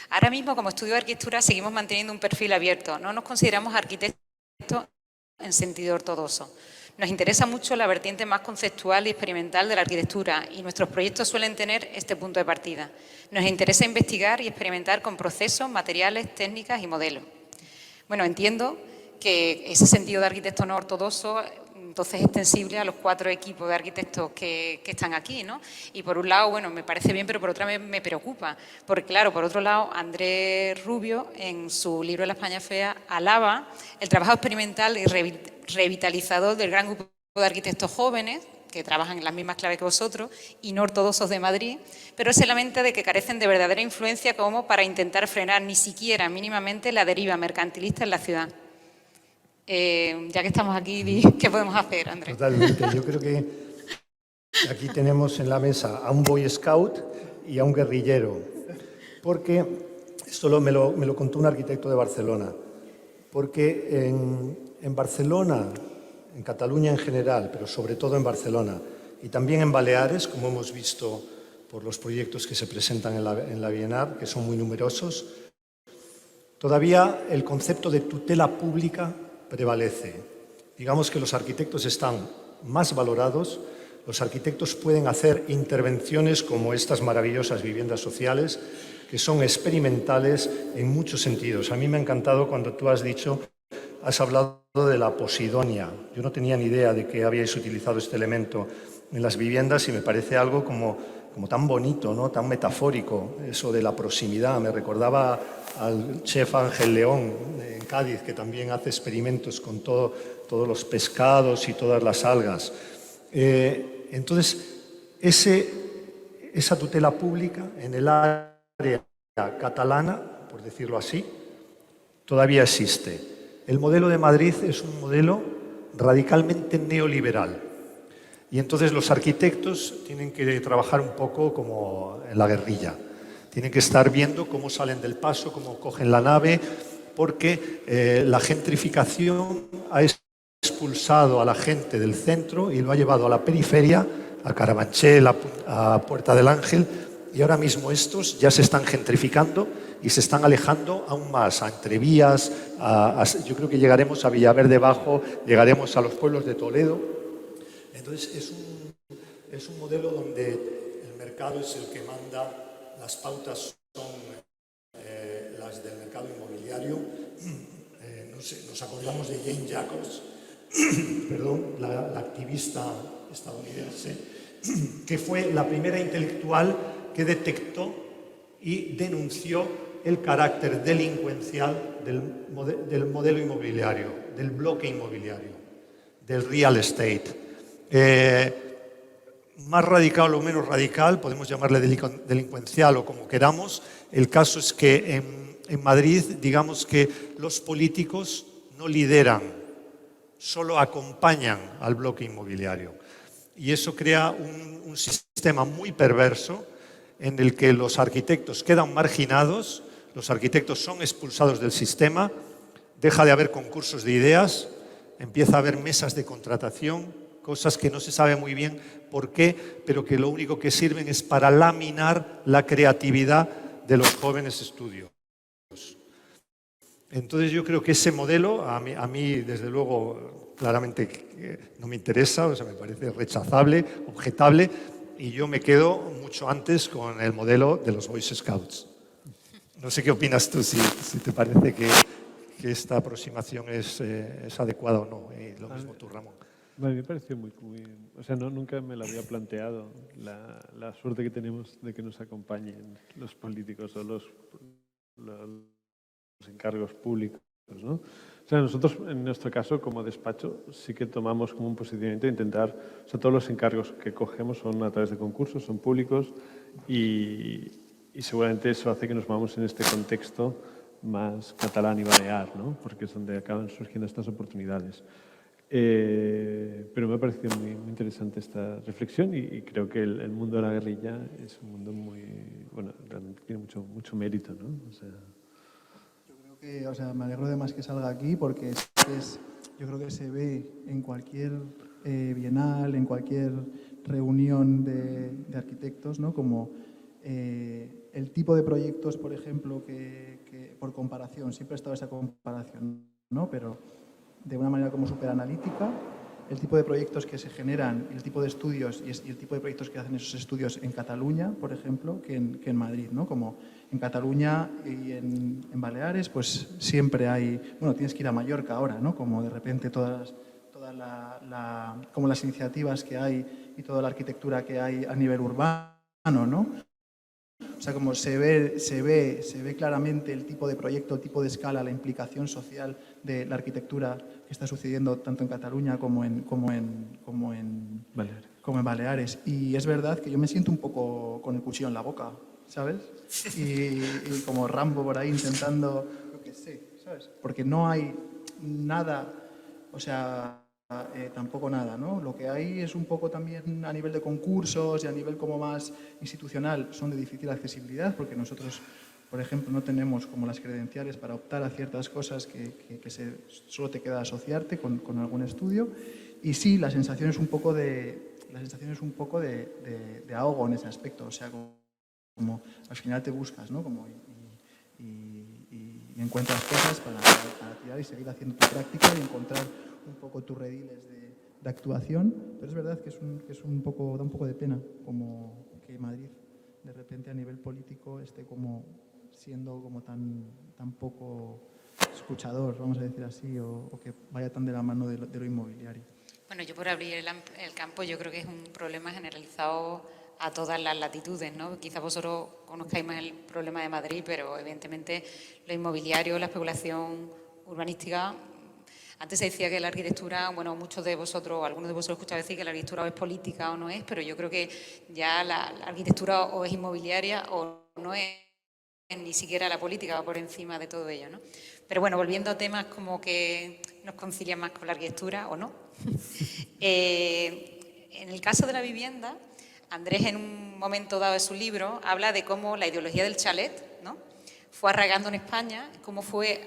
ahora mismo como estudio de arquitectura seguimos manteniendo un perfil abierto, no nos consideramos arquitectos en sentido ortodoxo. Nos interesa mucho la vertiente más conceptual y experimental de la arquitectura y nuestros proyectos suelen tener este punto de partida. Nos interesa investigar y experimentar con procesos, materiales, técnicas y modelos. Bueno, entiendo que ese sentido de arquitecto no ortodoxo entonces es extensible a los 4 equipos de arquitectos que están aquí, ¿no? Y por un lado, bueno, me parece bien, pero por otra me preocupa. Porque, claro, por otro lado, Andrés Rubio, en su libro La España Fea, alaba el trabajo experimental y revitalizador del gran grupo de arquitectos jóvenes, que trabajan en las mismas claves que vosotros, y no ortodoxos de Madrid, pero se lamenta de que carecen de verdadera influencia como para intentar frenar ni siquiera mínimamente la deriva mercantilista en la ciudad. Ya que estamos aquí, ¿qué podemos hacer, Andrés? Totalmente. Yo creo que aquí tenemos en la mesa a un Boy Scout y a un guerrillero, porque esto me lo contó un arquitecto de Barcelona, porque en Barcelona, en Cataluña en general, pero sobre todo en Barcelona, y también en Baleares, como hemos visto por los proyectos que se presentan en la Bienal, que son muy numerosos, todavía el concepto de tutela pública prevalece. Digamos que los arquitectos están más valorados, los arquitectos pueden hacer intervenciones como estas maravillosas viviendas sociales, que son experimentales en muchos sentidos. A mí me ha encantado cuando tú has hablado de la posidonia. Yo no tenía ni idea de que habíais utilizado este elemento en las viviendas y me parece algo como tan bonito, ¿no? Tan metafórico, eso de la proximidad. Me recordaba al chef Ángel León en Cádiz, que también hace experimentos con todos los pescados y todas las algas. Entonces, esa tutela pública en el área catalana, por decirlo así, todavía existe. El modelo de Madrid es un modelo radicalmente neoliberal. Y entonces los arquitectos tienen que trabajar un poco como en la guerrilla. Tienen que estar viendo cómo salen del paso, cómo cogen la nave, porque la gentrificación ha expulsado a la gente del centro y lo ha llevado a la periferia, a Carabanchel, a Puerta del Ángel, y ahora mismo estos ya se están gentrificando y se están alejando aún más a Entrevías, yo creo que llegaremos a Villaverde Bajo, llegaremos a los pueblos de Toledo. Entonces es un modelo donde el mercado es el que manda, las pautas son las del mercado inmobiliario no sé, nos acordamos de Jane Jacobs, perdón, la activista estadounidense, que fue la primera intelectual que detectó y denunció el carácter delincuencial del modelo inmobiliario, del bloque inmobiliario, del real estate. Más radical o menos radical, podemos llamarle delincuencial o como queramos, el caso es que en Madrid, digamos que los políticos no lideran, solo acompañan al bloque inmobiliario. Y eso crea un sistema muy perverso en el que los arquitectos quedan marginados, los arquitectos son expulsados del sistema, deja de haber concursos de ideas, empieza a haber mesas de contratación, cosas que no se sabe muy bien por qué, pero que lo único que sirven es para laminar la creatividad de los jóvenes estudios. Entonces yo creo que ese modelo, a mí desde luego, claramente no me interesa, o sea, me parece rechazable, objetable, y yo me quedo mucho antes con el modelo de los Boy Scouts. No sé qué opinas tú, si te parece que esta aproximación es adecuada o no. Lo mismo tú, Ramón. Bueno, me pareció muy o sea, nunca me lo había planteado, la suerte que tenemos de que nos acompañen los políticos o los encargos públicos, ¿no? O sea, nosotros, en nuestro caso, como despacho, sí que tomamos como un posicionamiento de intentar, o sea, todos los encargos que cogemos son a través de concursos, son públicos y seguramente eso hace que nos movamos en este contexto más catalán y balear, ¿no? Porque es donde acaban surgiendo estas oportunidades. Pero me ha parecido muy interesante esta reflexión y creo que el mundo de la guerrilla es un mundo muy, bueno, realmente tiene mucho mérito, ¿no? O sea, o sea, me alegro de más que salga aquí porque yo creo que se ve en cualquier bienal, en cualquier reunión de arquitectos, ¿no? Como el tipo de proyectos, por ejemplo, que por comparación, siempre ha estado esa comparación, ¿no? Pero de una manera como súper analítica, el tipo de proyectos que se generan, el tipo de estudios y el tipo de proyectos que hacen esos estudios en Cataluña, por ejemplo, que en Madrid, ¿no? Como en Cataluña y en Baleares, pues siempre hay, bueno, tienes que ir a Mallorca ahora, ¿no? Como de repente como las iniciativas que hay y toda la arquitectura que hay a nivel urbano, ¿no? O sea, como se ve claramente el tipo de proyecto, el tipo de escala, la implicación social de la arquitectura que está sucediendo tanto en Cataluña como en Baleares. Y es verdad que yo me siento un poco con el cuchillo en la boca, ¿sabes? Y como Rambo por ahí intentando, yo qué sé, ¿sabes? Porque no hay nada, o sea, tampoco nada, ¿no? Lo que hay es un poco también a nivel de concursos y a nivel como más institucional son de difícil accesibilidad porque nosotros, por ejemplo, no tenemos como las credenciales para optar a ciertas cosas que solo te queda asociarte con algún estudio y sí, la sensación es un poco de ahogo en ese aspecto, o sea, como al final te buscas, ¿no? Como y encuentras cosas para tirar y seguir haciendo tu práctica y encontrar un poco tus rediles de actuación, pero es verdad que da un poco de pena como que Madrid de repente a nivel político esté como siendo como tan poco escuchador, vamos a decir así, o que vaya tan de la mano de lo inmobiliario. Bueno, yo por abrir el campo, yo creo que es un problema generalizado a todas las latitudes, ¿no? Quizás vosotros conozcáis más el problema de Madrid, pero evidentemente lo inmobiliario, la especulación urbanística. Antes se decía que la arquitectura, bueno, muchos de vosotros, algunos de vosotros escuchado decir que la arquitectura o es política o no es, pero yo creo que ya la arquitectura o es inmobiliaria o no es ni siquiera la política, va por encima de todo ello, ¿no? Pero bueno, volviendo a temas como que nos concilian más con la arquitectura o no. En el caso de la vivienda, Andrés en un momento dado de su libro habla de cómo la ideología del chalet, ¿no?, fue arraigando en España, cómo fue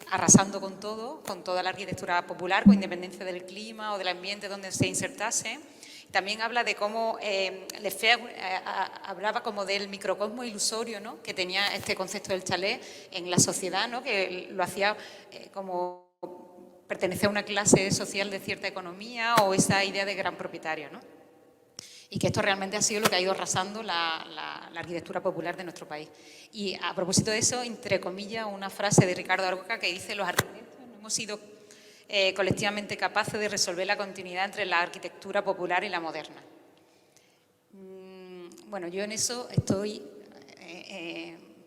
arrasando con todo, con toda la arquitectura popular, con independencia del clima o del ambiente donde se insertase. También habla de cómo Lefebvre hablaba como del microcosmo ilusorio, ¿no?, que tenía este concepto del chalet en la sociedad, ¿no?, que lo hacía como pertenecer a una clase social de cierta economía o esa idea de gran propietario, ¿no? y que esto realmente ha sido lo que ha ido arrasando la arquitectura popular de nuestro país. Y a propósito de eso, entre comillas, una frase de Ricardo Aroca que dice: los arquitectos no hemos sido colectivamente capaces de resolver la continuidad entre la arquitectura popular y la moderna. Bueno, yo en eso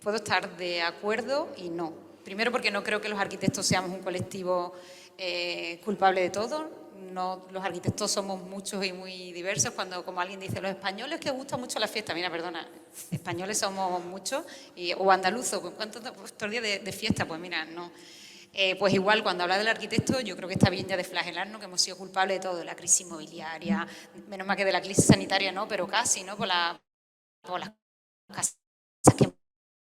puedo estar de acuerdo y no. Primero, porque no creo que los arquitectos seamos un colectivo culpable de todo. No, los arquitectos somos muchos y muy diversos. Cuando, como alguien dice, los españoles que gustan mucho la fiesta. Mira, perdona, españoles somos muchos, o andaluzos. ¿Cuántos días de fiesta? Pues mira, no. Pues igual, cuando habla del arquitecto, yo creo que está bien ya de flagelarnos, que hemos sido culpables de todo, de la crisis inmobiliaria, menos mal que de la crisis sanitaria no, pero casi, ¿no? Por las casas que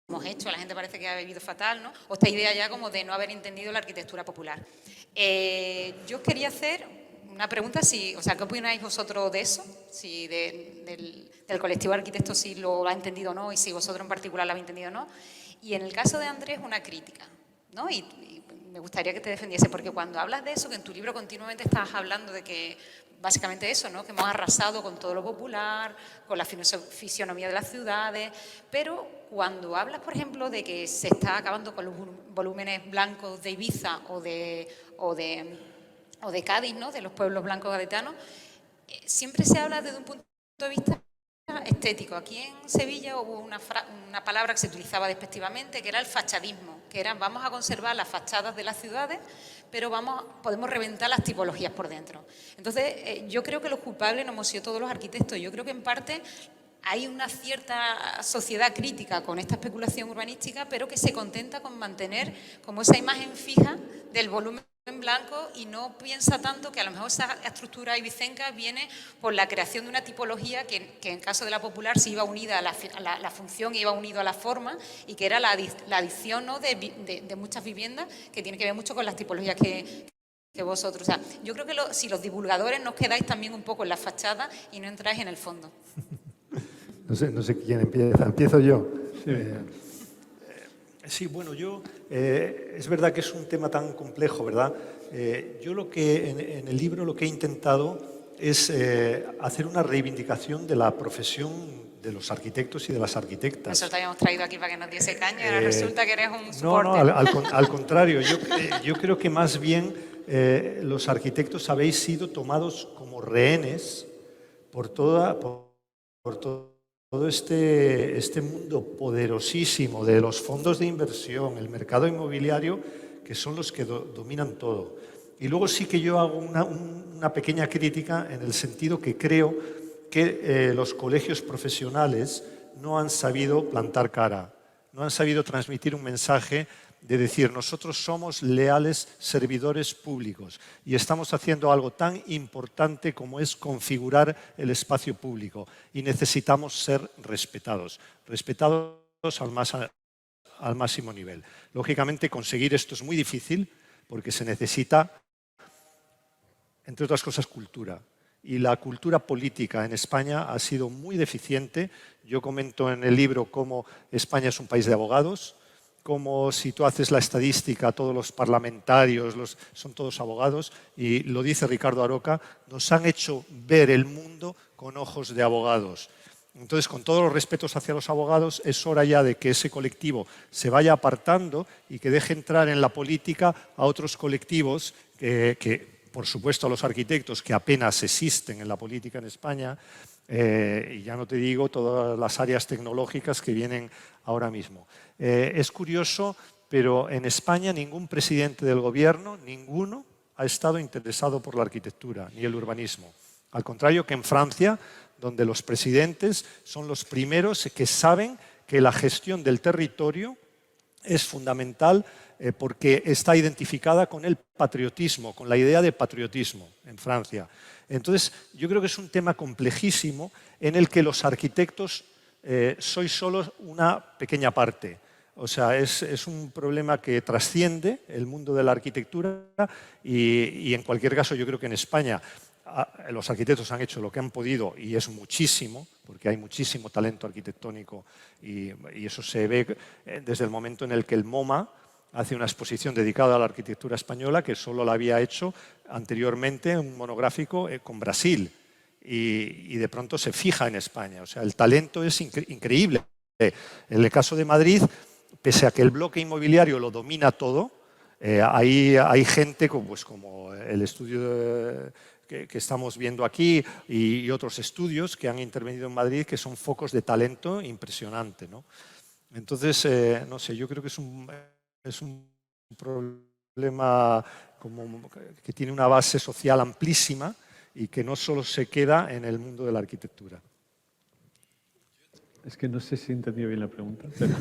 hemos hecho, la gente parece que ha vivido fatal, ¿no? O esta idea ya como de no haber entendido la arquitectura popular. Yo quería hacer una pregunta, o sea, ¿qué opináis vosotros de eso? Si del colectivo de arquitectos, si lo ha entendido o no, y si vosotros en particular lo habéis entendido o no. Y en el caso de Andrés, una crítica, ¿no? Y me gustaría que te defendiese, porque cuando hablas de eso, que en tu libro continuamente estás hablando de que, básicamente eso, ¿no? Que hemos arrasado con todo lo popular, con la fisionomía de las ciudades, pero cuando hablas, por ejemplo, de que se está acabando con los volúmenes blancos de Ibiza o de Cádiz, ¿no? De los pueblos blancos gaditanos, siempre se habla desde un punto de vista estético. Aquí en Sevilla hubo una palabra que se utilizaba despectivamente, que era el fachadismo, que era: vamos a conservar las fachadas de las ciudades, pero podemos reventar las tipologías por dentro. Entonces, yo creo que los culpables no hemos sido todos los arquitectos. Yo creo que en parte hay una cierta sociedad crítica con esta especulación urbanística, pero que se contenta con mantener como esa imagen fija del volumen en blanco y no piensa tanto que a lo mejor esa estructura ibicenca viene por la creación de una tipología que en caso de la popular se iba unida a la función, iba unido a la forma, y que era la adición, ¿no? de muchas viviendas, que tiene que ver mucho con las tipologías que vosotros. O sea, yo creo que si los divulgadores nos quedáis también un poco en la fachada y no entráis en el fondo. No sé quién empieza. Empiezo yo. Sí. Sí, bueno, es verdad que es un tema tan complejo, ¿verdad? Yo en el libro lo que he intentado es hacer una reivindicación de la profesión de los arquitectos y de las arquitectas. Nosotros te habíamos traído aquí para que nos diese caña y ahora resulta que eres un soporte. No, al contrario. Yo creo que más bien los arquitectos habéis sido tomados como rehenes por todo este mundo poderosísimo de los fondos de inversión, el mercado inmobiliario, que son los que dominan todo. Y luego sí que yo hago una pequeña crítica en el sentido que creo que los colegios profesionales no han sabido plantar cara, no han sabido transmitir un mensaje de decir: nosotros somos leales servidores públicos y estamos haciendo algo tan importante como es configurar el espacio público y necesitamos ser respetados al máximo nivel. Lógicamente, conseguir esto es muy difícil porque se necesita, entre otras cosas, cultura. Y la cultura política en España ha sido muy deficiente. Yo comento en el libro cómo España es un país de abogados, como si tú haces la estadística, todos los parlamentarios son todos abogados, y lo dice Ricardo Aroca, nos han hecho ver el mundo con ojos de abogados. Entonces, con todos los respetos hacia los abogados, es hora ya de que ese colectivo se vaya apartando y que deje entrar en la política a otros colectivos que por supuesto, a los arquitectos, que apenas existen en la política en España, y ya no te digo todas las áreas tecnológicas que vienen ahora mismo. Es curioso, pero en España ningún presidente del gobierno, ninguno, ha estado interesado por la arquitectura ni el urbanismo. Al contrario que en Francia, donde los presidentes son los primeros que saben que la gestión del territorio es fundamental porque está identificada con el patriotismo, con la idea de patriotismo en Francia. Entonces, yo creo que es un tema complejísimo en el que los arquitectos sois solo una pequeña parte. O sea, es un problema que trasciende el mundo de la arquitectura y en cualquier caso yo creo que en España los arquitectos han hecho lo que han podido y es muchísimo, porque hay muchísimo talento arquitectónico y eso se ve desde el momento en el que el MoMA hace una exposición dedicada a la arquitectura española que solo la había hecho anteriormente un monográfico con Brasil. y de pronto se fija en España. O sea, el talento es increíble. En el caso de Madrid, pese a que el bloque inmobiliario lo domina todo, hay gente como el estudio que estamos viendo aquí y otros estudios que han intervenido en Madrid que son focos de talento impresionante, ¿no? Entonces, no sé, yo creo que es un problema que tiene una base social amplísima y que no solo se queda en el mundo de la arquitectura. Es que no sé si he entendido bien la pregunta. Pero...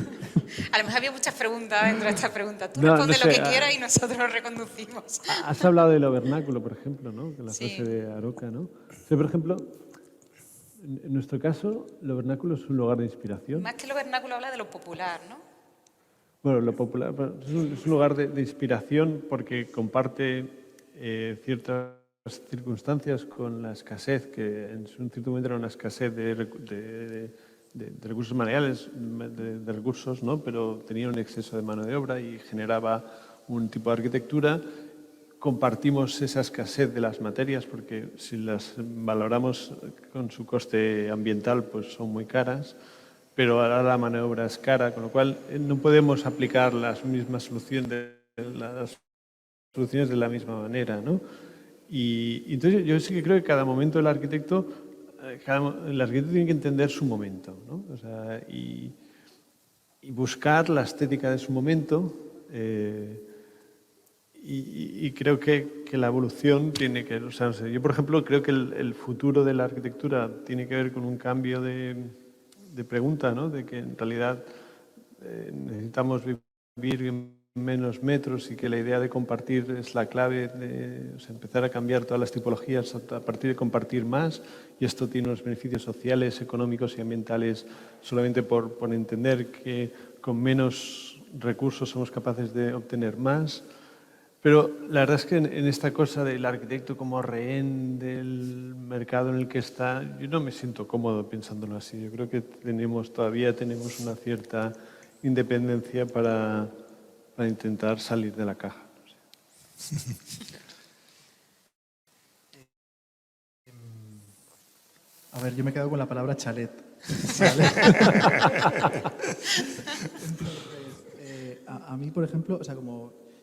A lo mejor había muchas preguntas dentro de esta pregunta. Tú No, responde no sé, lo que quieras y nosotros lo reconducimos. Has hablado del vernáculo, por ejemplo, ¿no? Que la Sí. frase de Aroca, ¿no? Pero, por ejemplo, en nuestro caso, lo vernáculo es un lugar de inspiración. Más que lo vernáculo habla de lo popular, ¿no? Bueno, lo popular es un lugar de inspiración porque comparte ciertas circunstancias con la escasez, que en un cierto momento era una escasez de recursos materiales, de recursos, ¿no? Pero tenía un exceso de mano de obra y generaba un tipo de arquitectura. Compartimos esa escasez de las materias porque si las valoramos con su coste ambiental, pues son muy caras, pero ahora la mano de obra es cara, con lo cual no podemos aplicar las mismas soluciones de la misma manera, ¿no? Y entonces yo sí que creo que cada momento el arquitecto tiene que entender su momento, ¿no? O sea, y buscar la estética de su momento. Y creo que la evolución tiene que... O sea, yo, por ejemplo, creo que el futuro de la arquitectura tiene que ver con un cambio de pregunta, ¿no? De que en realidad necesitamos vivir en menos metros y que la idea de compartir es la clave de empezar a cambiar todas las tipologías a partir de compartir más, y esto tiene unos beneficios sociales, económicos y ambientales solamente por entender que con menos recursos somos capaces de obtener más. Pero la verdad es que en esta cosa del arquitecto como rehén del mercado en el que está, yo no me siento cómodo pensándolo así. Yo creo que todavía tenemos una cierta independencia para intentar salir de la caja. A ver, yo me he quedado con la palabra chalet. A mí, por ejemplo, o sea,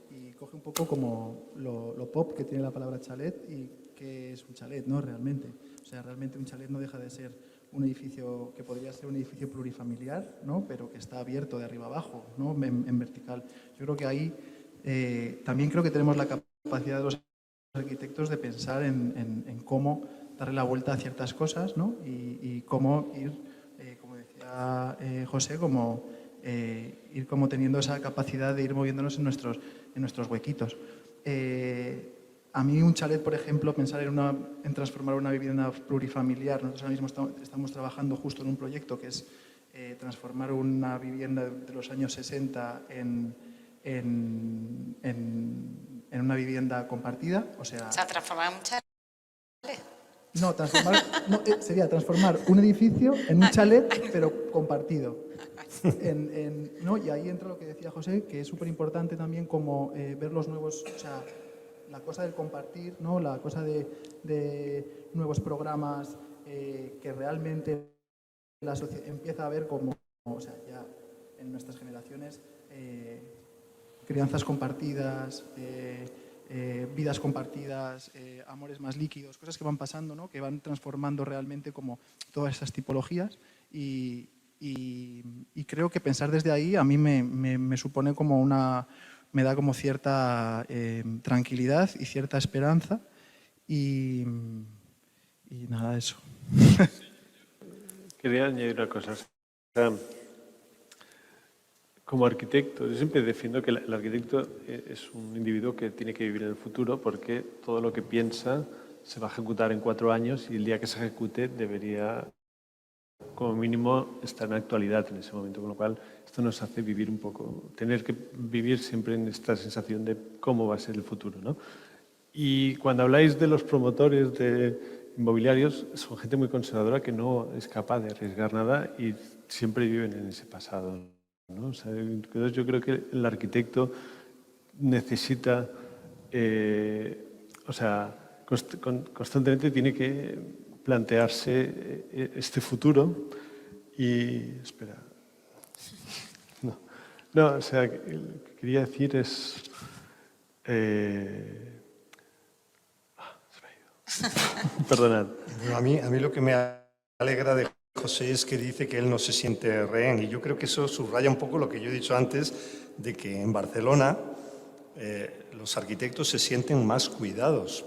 y coge un poco como lo pop que tiene la palabra chalet y qué es un chalet, ¿no? Realmente. O sea, realmente un chalet no deja de ser un edificio que podría ser un edificio plurifamiliar, ¿no? Pero que está abierto de arriba abajo, ¿no? En vertical. Yo creo que ahí también creo que tenemos la capacidad de los arquitectos de pensar en cómo darle la vuelta a ciertas cosas, ¿no? Y cómo ir, como decía José, ir como teniendo esa capacidad de ir moviéndonos en nuestros huequitos. A mí un chalet, por ejemplo, pensar en transformar una vivienda plurifamiliar. Nosotros ahora mismo estamos trabajando justo en un proyecto que es transformar una vivienda de los años 60 en una vivienda compartida. O sea, transformar un chalet. No, sería transformar un edificio en un chalet, pero compartido. ¿No? Y ahí entra lo que decía José, que es súper importante también como ver los nuevos, o sea, la cosa del compartir, ¿no? La cosa de nuevos programas que realmente la sociedad empieza a ver como, o sea, ya en nuestras generaciones, crianzas compartidas, vidas compartidas, amores más líquidos, cosas que van pasando, ¿no? Que van transformando realmente como todas esas tipologías y creo que pensar desde ahí a mí me supone como me da como cierta tranquilidad y cierta esperanza y nada, eso. Quería añadir una cosa. Como arquitecto, yo siempre defiendo que el arquitecto es un individuo que tiene que vivir en el futuro porque todo lo que piensa se va a ejecutar en 4 años y el día que se ejecute debería, como mínimo, estar en actualidad en ese momento. Con lo cual, esto nos hace vivir un poco, tener que vivir siempre en esta sensación de cómo va a ser el futuro, ¿no? Y cuando habláis de los promotores de inmobiliarios, son gente muy conservadora que no es capaz de arriesgar nada y siempre viven en ese pasado, ¿no? O sea, entonces yo creo que el arquitecto necesita, constantemente tiene que plantearse este futuro y... Espera. No, o sea, lo que quería decir es... se me ha ido. Perdonad. Bueno, a mí lo que me alegra de José es que dice que él no se siente rehén, y yo creo que eso subraya un poco lo que yo he dicho antes, de que en Barcelona los arquitectos se sienten más cuidados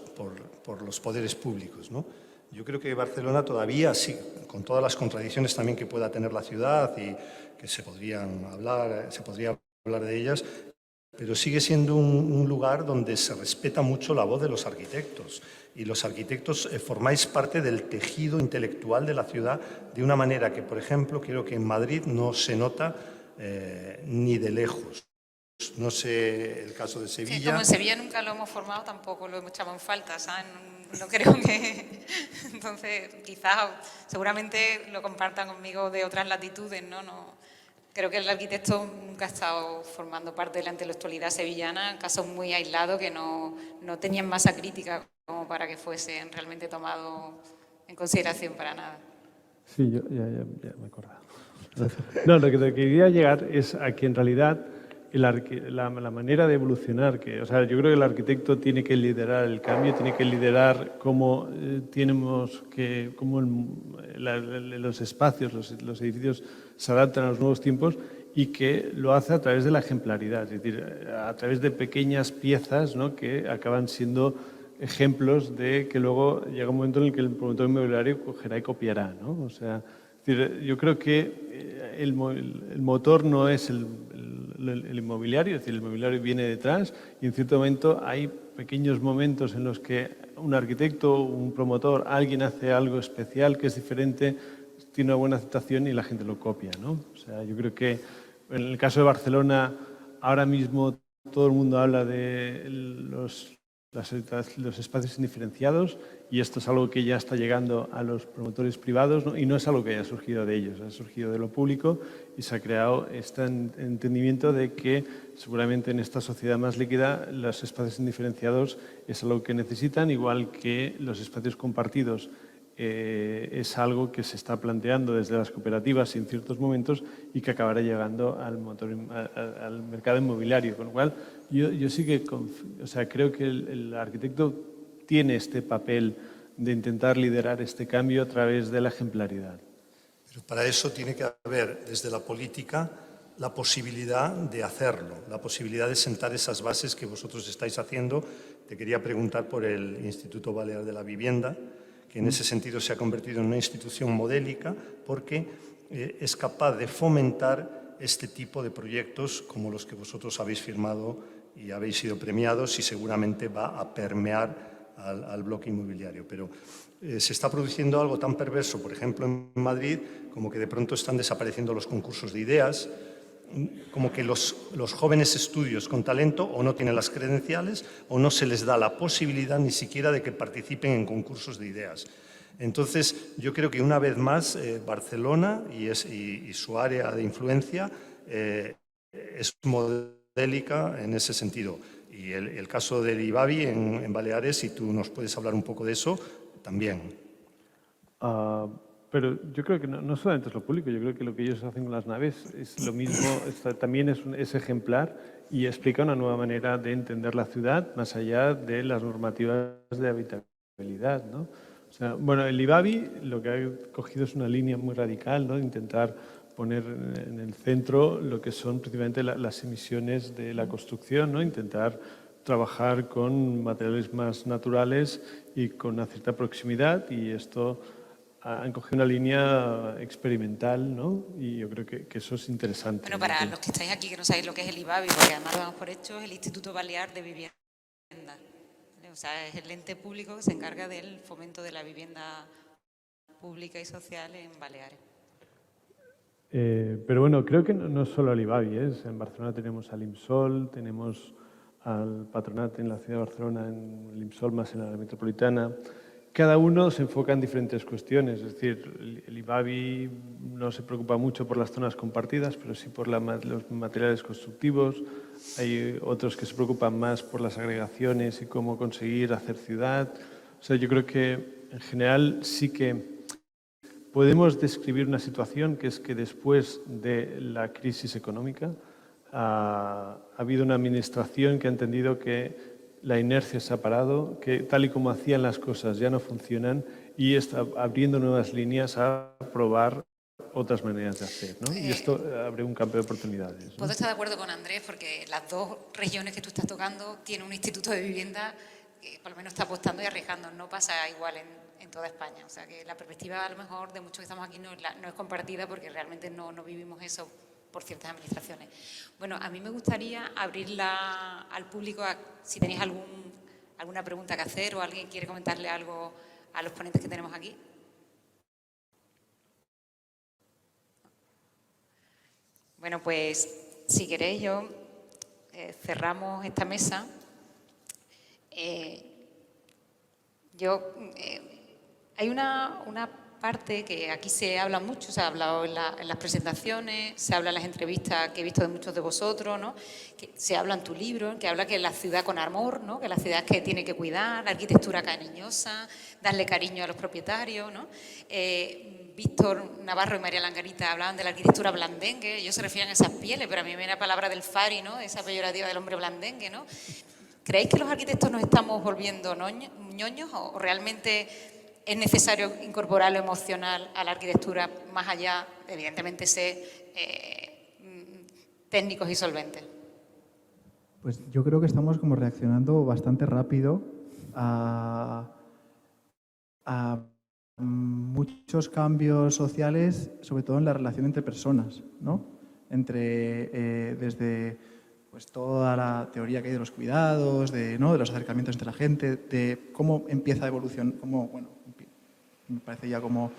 por los poderes públicos, ¿no? Yo creo que Barcelona todavía, sí, con todas las contradicciones también que pueda tener la ciudad y que se podría hablar de ellas, pero sigue siendo un lugar donde se respeta mucho la voz de los arquitectos. Y los arquitectos formáis parte del tejido intelectual de la ciudad de una manera que, por ejemplo, creo que en Madrid no se nota ni de lejos. No sé el caso de Sevilla. Sí, como en Sevilla nunca lo hemos formado, tampoco lo hemos echado en falta, ¿sabes? No creo que... Entonces, quizás, seguramente lo compartan conmigo de otras latitudes, ¿no? Creo que el arquitecto nunca ha estado formando parte de la intelectualidad sevillana, casos muy aislados que no tenían masa crítica como para que fuesen realmente tomados en consideración para nada. Sí, ya me he acordado. No, lo que quería llegar es a que en realidad la manera de evolucionar, o sea, yo creo que el arquitecto tiene que liderar el cambio, tiene que liderar cómo los espacios, los edificios se adaptan a los nuevos tiempos, y que lo hace a través de la ejemplaridad, es decir, a través de pequeñas piezas, ¿no?, que acaban siendo ejemplos de que luego llega un momento en el que el promotor inmobiliario cogerá y copiará, ¿no? O sea, es decir, yo creo que el motor no es el inmobiliario, es decir, el inmobiliario viene detrás, y en cierto momento hay pequeños momentos en los que un arquitecto, un promotor, alguien hace algo especial que es diferente, tiene una buena aceptación y la gente lo copia, ¿no? O sea, yo creo que en el caso de Barcelona, ahora mismo todo el mundo habla de los espacios indiferenciados, y esto es algo que ya está llegando a los promotores privados, ¿no? Y no es algo que haya surgido de ellos, ha surgido de lo público, y se ha creado este entendimiento de que seguramente en esta sociedad más líquida los espacios indiferenciados es algo que necesitan, igual que los espacios compartidos. Es algo que se está planteando desde las cooperativas en ciertos momentos y que acabará llegando al mercado inmobiliario. Con lo cual, yo sí que creo que el arquitecto tiene este papel de intentar liderar este cambio a través de la ejemplaridad. Pero para eso tiene que haber desde la política la posibilidad de hacerlo, la posibilidad de sentar esas bases que vosotros estáis haciendo. Te quería preguntar por el Instituto Balear de la Vivienda, que en ese sentido se ha convertido en una institución modélica porque es capaz de fomentar este tipo de proyectos como los que vosotros habéis firmado y habéis sido premiados, y seguramente va a permear al bloque inmobiliario. Pero se está produciendo algo tan perverso, por ejemplo, en Madrid, como que de pronto están desapareciendo los concursos de ideas, como que los jóvenes estudios con talento o no tienen las credenciales o no se les da la posibilidad ni siquiera de que participen en concursos de ideas. Entonces, yo creo que una vez más Barcelona y su área de influencia es modélica en ese sentido. Y el caso del IBABI en Baleares, si tú nos puedes hablar un poco de eso, también. Pero yo creo que no solamente es lo público, yo creo que lo que ellos hacen con las naves es lo mismo, también es ejemplar y explica una nueva manera de entender la ciudad más allá de las normativas de habitabilidad, ¿no? O sea, bueno, el IBABI lo que ha cogido es una línea muy radical, ¿no?, de intentar poner en el centro lo que son principalmente las emisiones de la construcción, ¿no?, intentar trabajar con materiales más naturales y con una cierta proximidad, y esto han cogido una línea experimental, ¿no? Y yo creo que eso es interesante. Bueno, para los que estáis aquí que no sabéis lo que es el IBABI, porque además lo damos por hecho, es el Instituto Balear de Vivienda. O sea, es el ente público que se encarga del fomento de la vivienda pública y social en Baleares. Pero bueno, creo que no solo el IBABI, ¿eh? En Barcelona tenemos al IMSOL, tenemos al Patronat en la ciudad de Barcelona, en el IMSOL más en la área metropolitana. Cada uno se enfoca en diferentes cuestiones, es decir, el IBABI no se preocupa mucho por las zonas compartidas, pero sí por los materiales constructivos. Hay otros que se preocupan más por las agregaciones y cómo conseguir hacer ciudad. O sea, yo creo que en general sí que podemos describir una situación que es que después de la crisis económica ha habido una administración que ha entendido que la inercia se ha parado, que tal y como hacían las cosas ya no funcionan y está abriendo nuevas líneas a probar otras maneras de hacer, ¿no? Y esto abre un campo de oportunidades, ¿no? Puedo estar de acuerdo con Andrés porque las dos regiones que tú estás tocando tienen un instituto de vivienda que por lo menos está apostando y arriesgando. No pasa igual en toda España. O sea que la perspectiva a lo mejor de muchos que estamos aquí no es compartida porque realmente no vivimos eso por ciertas administraciones. Bueno, a mí me gustaría abrirla al público si tenéis alguna pregunta que hacer o alguien quiere comentarle algo a los ponentes que tenemos aquí. Bueno, pues si queréis cerramos esta mesa. Hay una parte que aquí se habla mucho, se ha hablado en las presentaciones, se habla en las entrevistas que he visto de muchos de vosotros, ¿no? Que se habla en tu libro, que habla que la ciudad con amor, ¿no? Que la ciudad que tiene que cuidar, la arquitectura cariñosa, darle cariño a los propietarios, ¿no? Víctor Navarro y María Langarita hablaban de la arquitectura blandengue, ellos se refieren a esas pieles, pero a mí me viene la palabra del Fari, ¿no? Esa peyorativa del hombre blandengue, ¿no? ¿Creéis que los arquitectos nos estamos volviendo ñoños o realmente es necesario incorporar lo emocional a la arquitectura más allá, evidentemente, ser técnicos y solventes? Pues yo creo que estamos como reaccionando bastante rápido a muchos cambios sociales, sobre todo en la relación entre personas, ¿no? Desde pues, toda la teoría que hay de los cuidados, de los acercamientos entre la gente, de cómo empieza a evolucionar, me parece ya como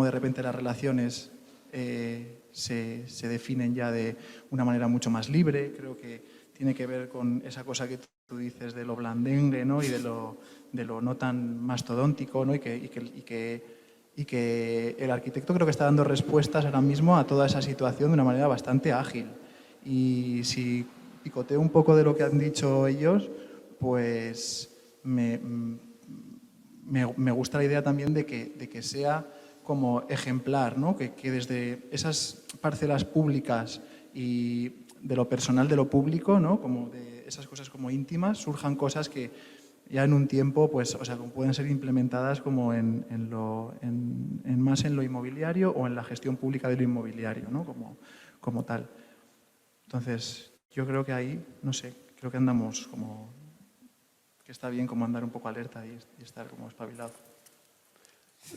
de repente las relaciones se definen ya de una manera mucho más libre. Creo que tiene que ver con esa cosa que tú dices de lo blandengue, ¿no? Y de lo no tan mastodóntico, ¿no? Y que el arquitecto creo que está dando respuestas ahora mismo a toda esa situación de una manera bastante ágil. Y si picoteo un poco de lo que han dicho ellos, pues me gusta la idea también de que sea como ejemplar, ¿no? Que desde esas parcelas públicas y de lo personal de lo público, ¿no? Como de esas cosas como íntimas, surjan cosas que ya en un tiempo, pues, o sea, pueden ser implementadas como más en lo inmobiliario o en la gestión pública de lo inmobiliario, ¿no? Como tal. Entonces, yo creo que ahí, no sé, creo que andamos como que está bien como andar un poco alerta y estar como espabilado.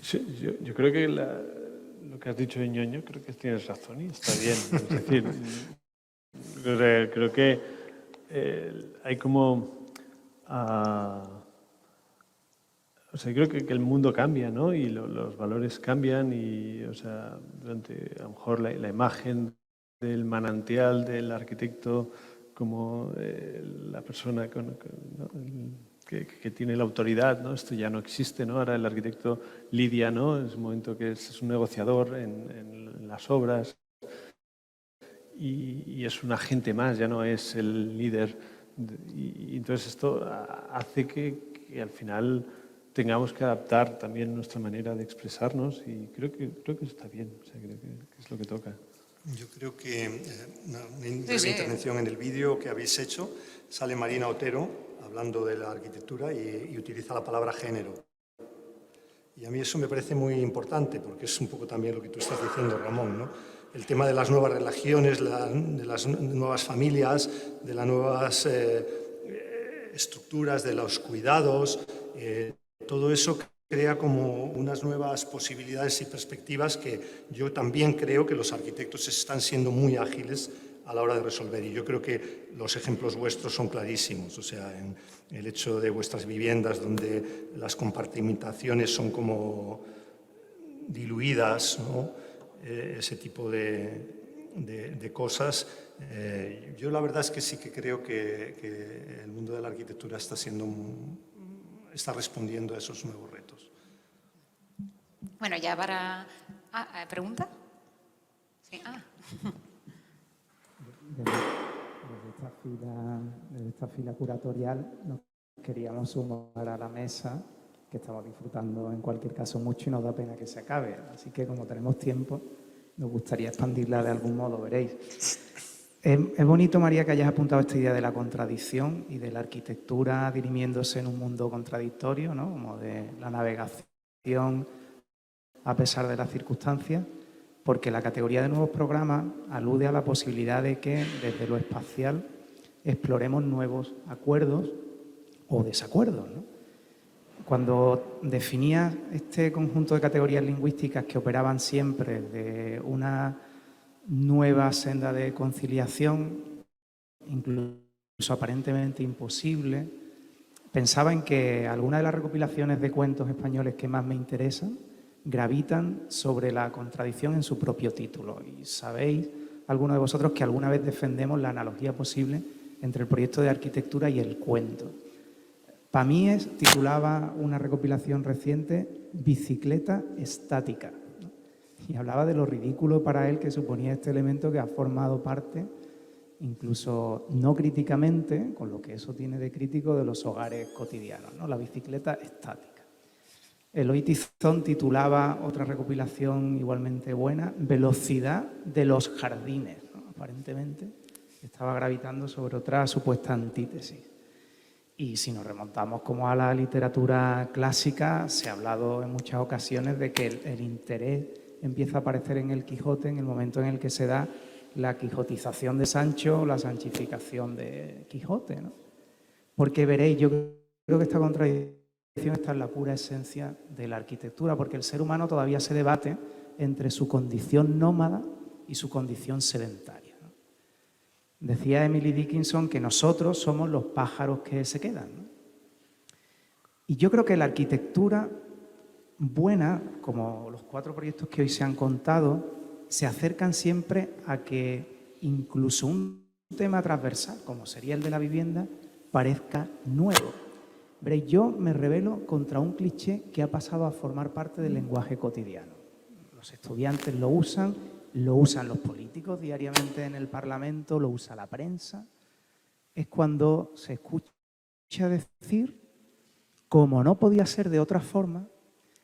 Sí, yo creo que lo que has dicho de ñoño, creo que tienes razón y está bien. Es decir, creo que hay como... o sea, creo que el mundo cambia, ¿no? Y los valores cambian y, o sea, durante, a lo mejor la imagen del manantial del arquitecto como la persona que tiene la autoridad, ¿no? Esto ya no existe, ¿no? Ahora el arquitecto lidia, ¿no? Es un momento que es un negociador en las obras y es un agente más, ya no es el líder. Y entonces esto hace que al final tengamos que adaptar también nuestra manera de expresarnos y creo que está bien, o sea, creo que es lo que toca. Yo creo que una intervención en el vídeo que habéis hecho sale Marina Otero hablando de la arquitectura y utiliza la palabra género. Y a mí eso me parece muy importante porque es un poco también lo que tú estás diciendo, Ramón, ¿no? El tema de las nuevas relaciones, de las nuevas familias, de las nuevas estructuras, de los cuidados, todo eso crea como unas nuevas posibilidades y perspectivas que yo también creo que los arquitectos están siendo muy ágiles a la hora de resolver. Y yo creo que los ejemplos vuestros son clarísimos. O sea, en el hecho de vuestras viviendas donde las compartimentaciones son como diluidas, ¿no? Ese tipo de cosas. Yo la verdad es que sí que creo que el mundo de la arquitectura está respondiendo a esos nuevos retos. Bueno, ya para... ¿pregunta? Sí, Desde esta fila curatorial nos queríamos sumar a la mesa que estamos disfrutando en cualquier caso mucho y nos da pena que se acabe. Así que como tenemos tiempo, nos gustaría expandirla de algún modo, veréis. Es bonito, María, que hayas apuntado esta idea de la contradicción y de la arquitectura dirimiéndose en un mundo contradictorio, ¿no? Como de la navegación a pesar de las circunstancias, porque la categoría de nuevos programas alude a la posibilidad de que desde lo espacial exploremos nuevos acuerdos o desacuerdos, ¿no? Cuando definía este conjunto de categorías lingüísticas que operaban siempre de una nueva senda de conciliación, incluso aparentemente imposible, pensaba en que algunas de las recopilaciones de cuentos españoles que más me interesan gravitan sobre la contradicción en su propio título. Y sabéis, algunos de vosotros, que alguna vez defendemos la analogía posible entre el proyecto de arquitectura y el cuento. Pamíes titulaba una recopilación reciente Bicicleta estática, ¿no? Y hablaba de lo ridículo para él que suponía este elemento que ha formado parte, incluso no críticamente, con lo que eso tiene de crítico, de los hogares cotidianos, ¿no? La bicicleta estática. Eloy Tizón titulaba otra recopilación igualmente buena, Velocidad de los jardines, ¿no? Aparentemente estaba gravitando sobre otra supuesta antítesis. Y si nos remontamos como a la literatura clásica, se ha hablado en muchas ocasiones de que el interés empieza a aparecer en el Quijote en el momento en el que se da la quijotización de Sancho, la sanchificación de Quijote, ¿no? Porque veréis, yo creo que esta contradicción está en la pura esencia de la arquitectura, porque el ser humano todavía se debate entre su condición nómada y su condición sedentaria. Decía Emily Dickinson que nosotros somos los pájaros que se quedan, ¿no? Y yo creo que la arquitectura buena, como los 4 proyectos que hoy se han contado, se acercan siempre a que incluso un tema transversal, como sería el de la vivienda, parezca nuevo. Veréis, yo me rebelo contra un cliché que ha pasado a formar parte del lenguaje cotidiano. Los estudiantes lo usan los políticos diariamente en el Parlamento, lo usa la prensa. Es cuando se escucha decir, como no podía ser de otra forma,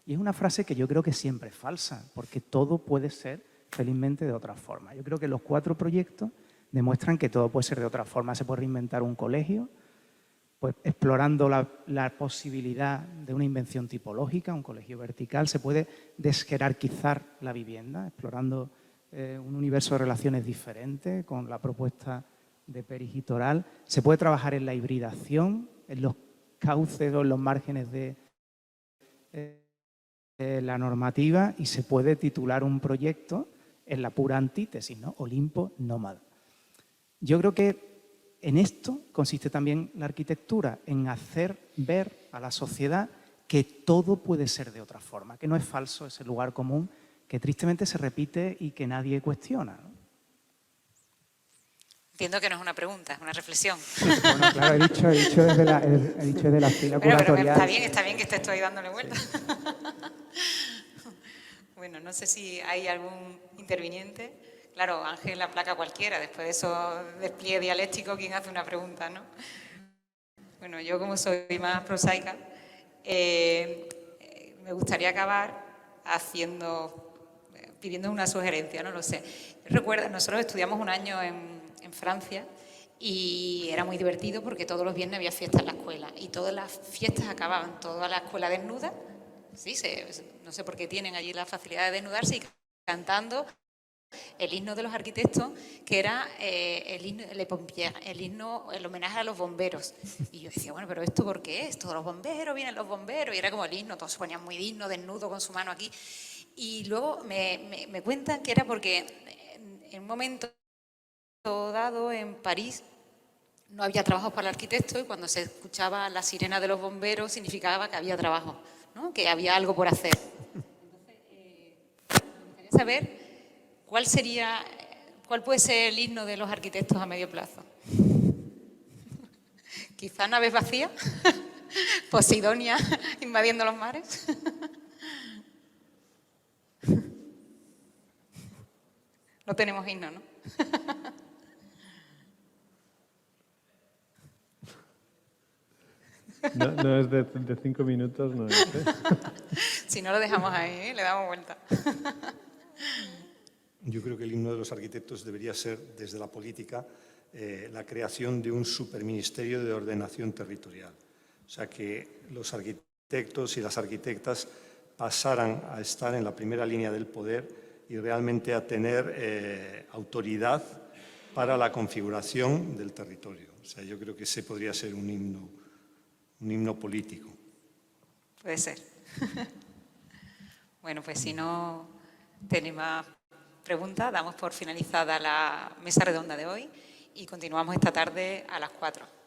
y es una frase que yo creo que siempre es falsa, porque todo puede ser felizmente de otra forma. Yo creo que los 4 proyectos demuestran que todo puede ser de otra forma. Se puede reinventar un colegio, pues explorando la posibilidad de una invención tipológica, un colegio vertical. Se puede desjerarquizar la vivienda, explorando un universo de relaciones diferentes con la propuesta de Peris y Toral. Se puede trabajar en la hibridación, en los cauces o en los márgenes de la normativa, y se puede titular un proyecto en la pura antítesis, ¿no? Olimpo nómada. Yo creo que en esto consiste también la arquitectura, en hacer ver a la sociedad que todo puede ser de otra forma, que no es falso ese lugar común que tristemente se repite y que nadie cuestiona, ¿no? Entiendo que no es una pregunta, es una reflexión. Bueno, claro, he dicho desde la fila curatorial. Pero está bien que te estoy dándole vuelta. Bueno, no sé si hay algún interviniente. Claro, Ángel la placa cualquiera, después de eso despliegue dialéctico, ¿quién hace una pregunta, no? Bueno, yo como soy más prosaica, me gustaría acabar pidiendo una sugerencia, no lo sé. Recuerda, nosotros estudiamos un año en Francia y era muy divertido porque todos los viernes había fiestas en la escuela y todas las fiestas acababan, toda la escuela desnuda. Sí, no sé por qué tienen allí la facilidad de desnudarse y cantando el himno de los arquitectos, que era el himno Le Pompier, el homenaje a los bomberos. Y yo decía, bueno, pero ¿esto por qué es? Todos los bomberos, vienen los bomberos, y era como el himno, todos se ponían muy dignos, desnudo con su mano aquí. Y luego me cuentan que era porque en un momento dado en París no había trabajos para el arquitecto, y cuando se escuchaba la sirena de los bomberos significaba que había trabajo, ¿no? Que había algo por hacer. Entonces, me gustaría saber cuál puede ser el himno de los arquitectos a medio plazo. Quizá Naves vacías, Posidonia invadiendo los mares. No tenemos himno, ¿no? No es de 5 minutos, no es. Si no lo dejamos ahí, le damos vuelta. Yo creo que el himno de los arquitectos debería ser, desde la política, la creación de un superministerio de ordenación territorial. O sea, que los arquitectos y las arquitectas pasaran a estar en la primera línea del poder y realmente a tener autoridad para la configuración del territorio. O sea, yo creo que ese podría ser un himno político. Puede ser. Bueno, pues si no tenéis más preguntas, damos por finalizada la mesa redonda de hoy y continuamos esta tarde a las 4.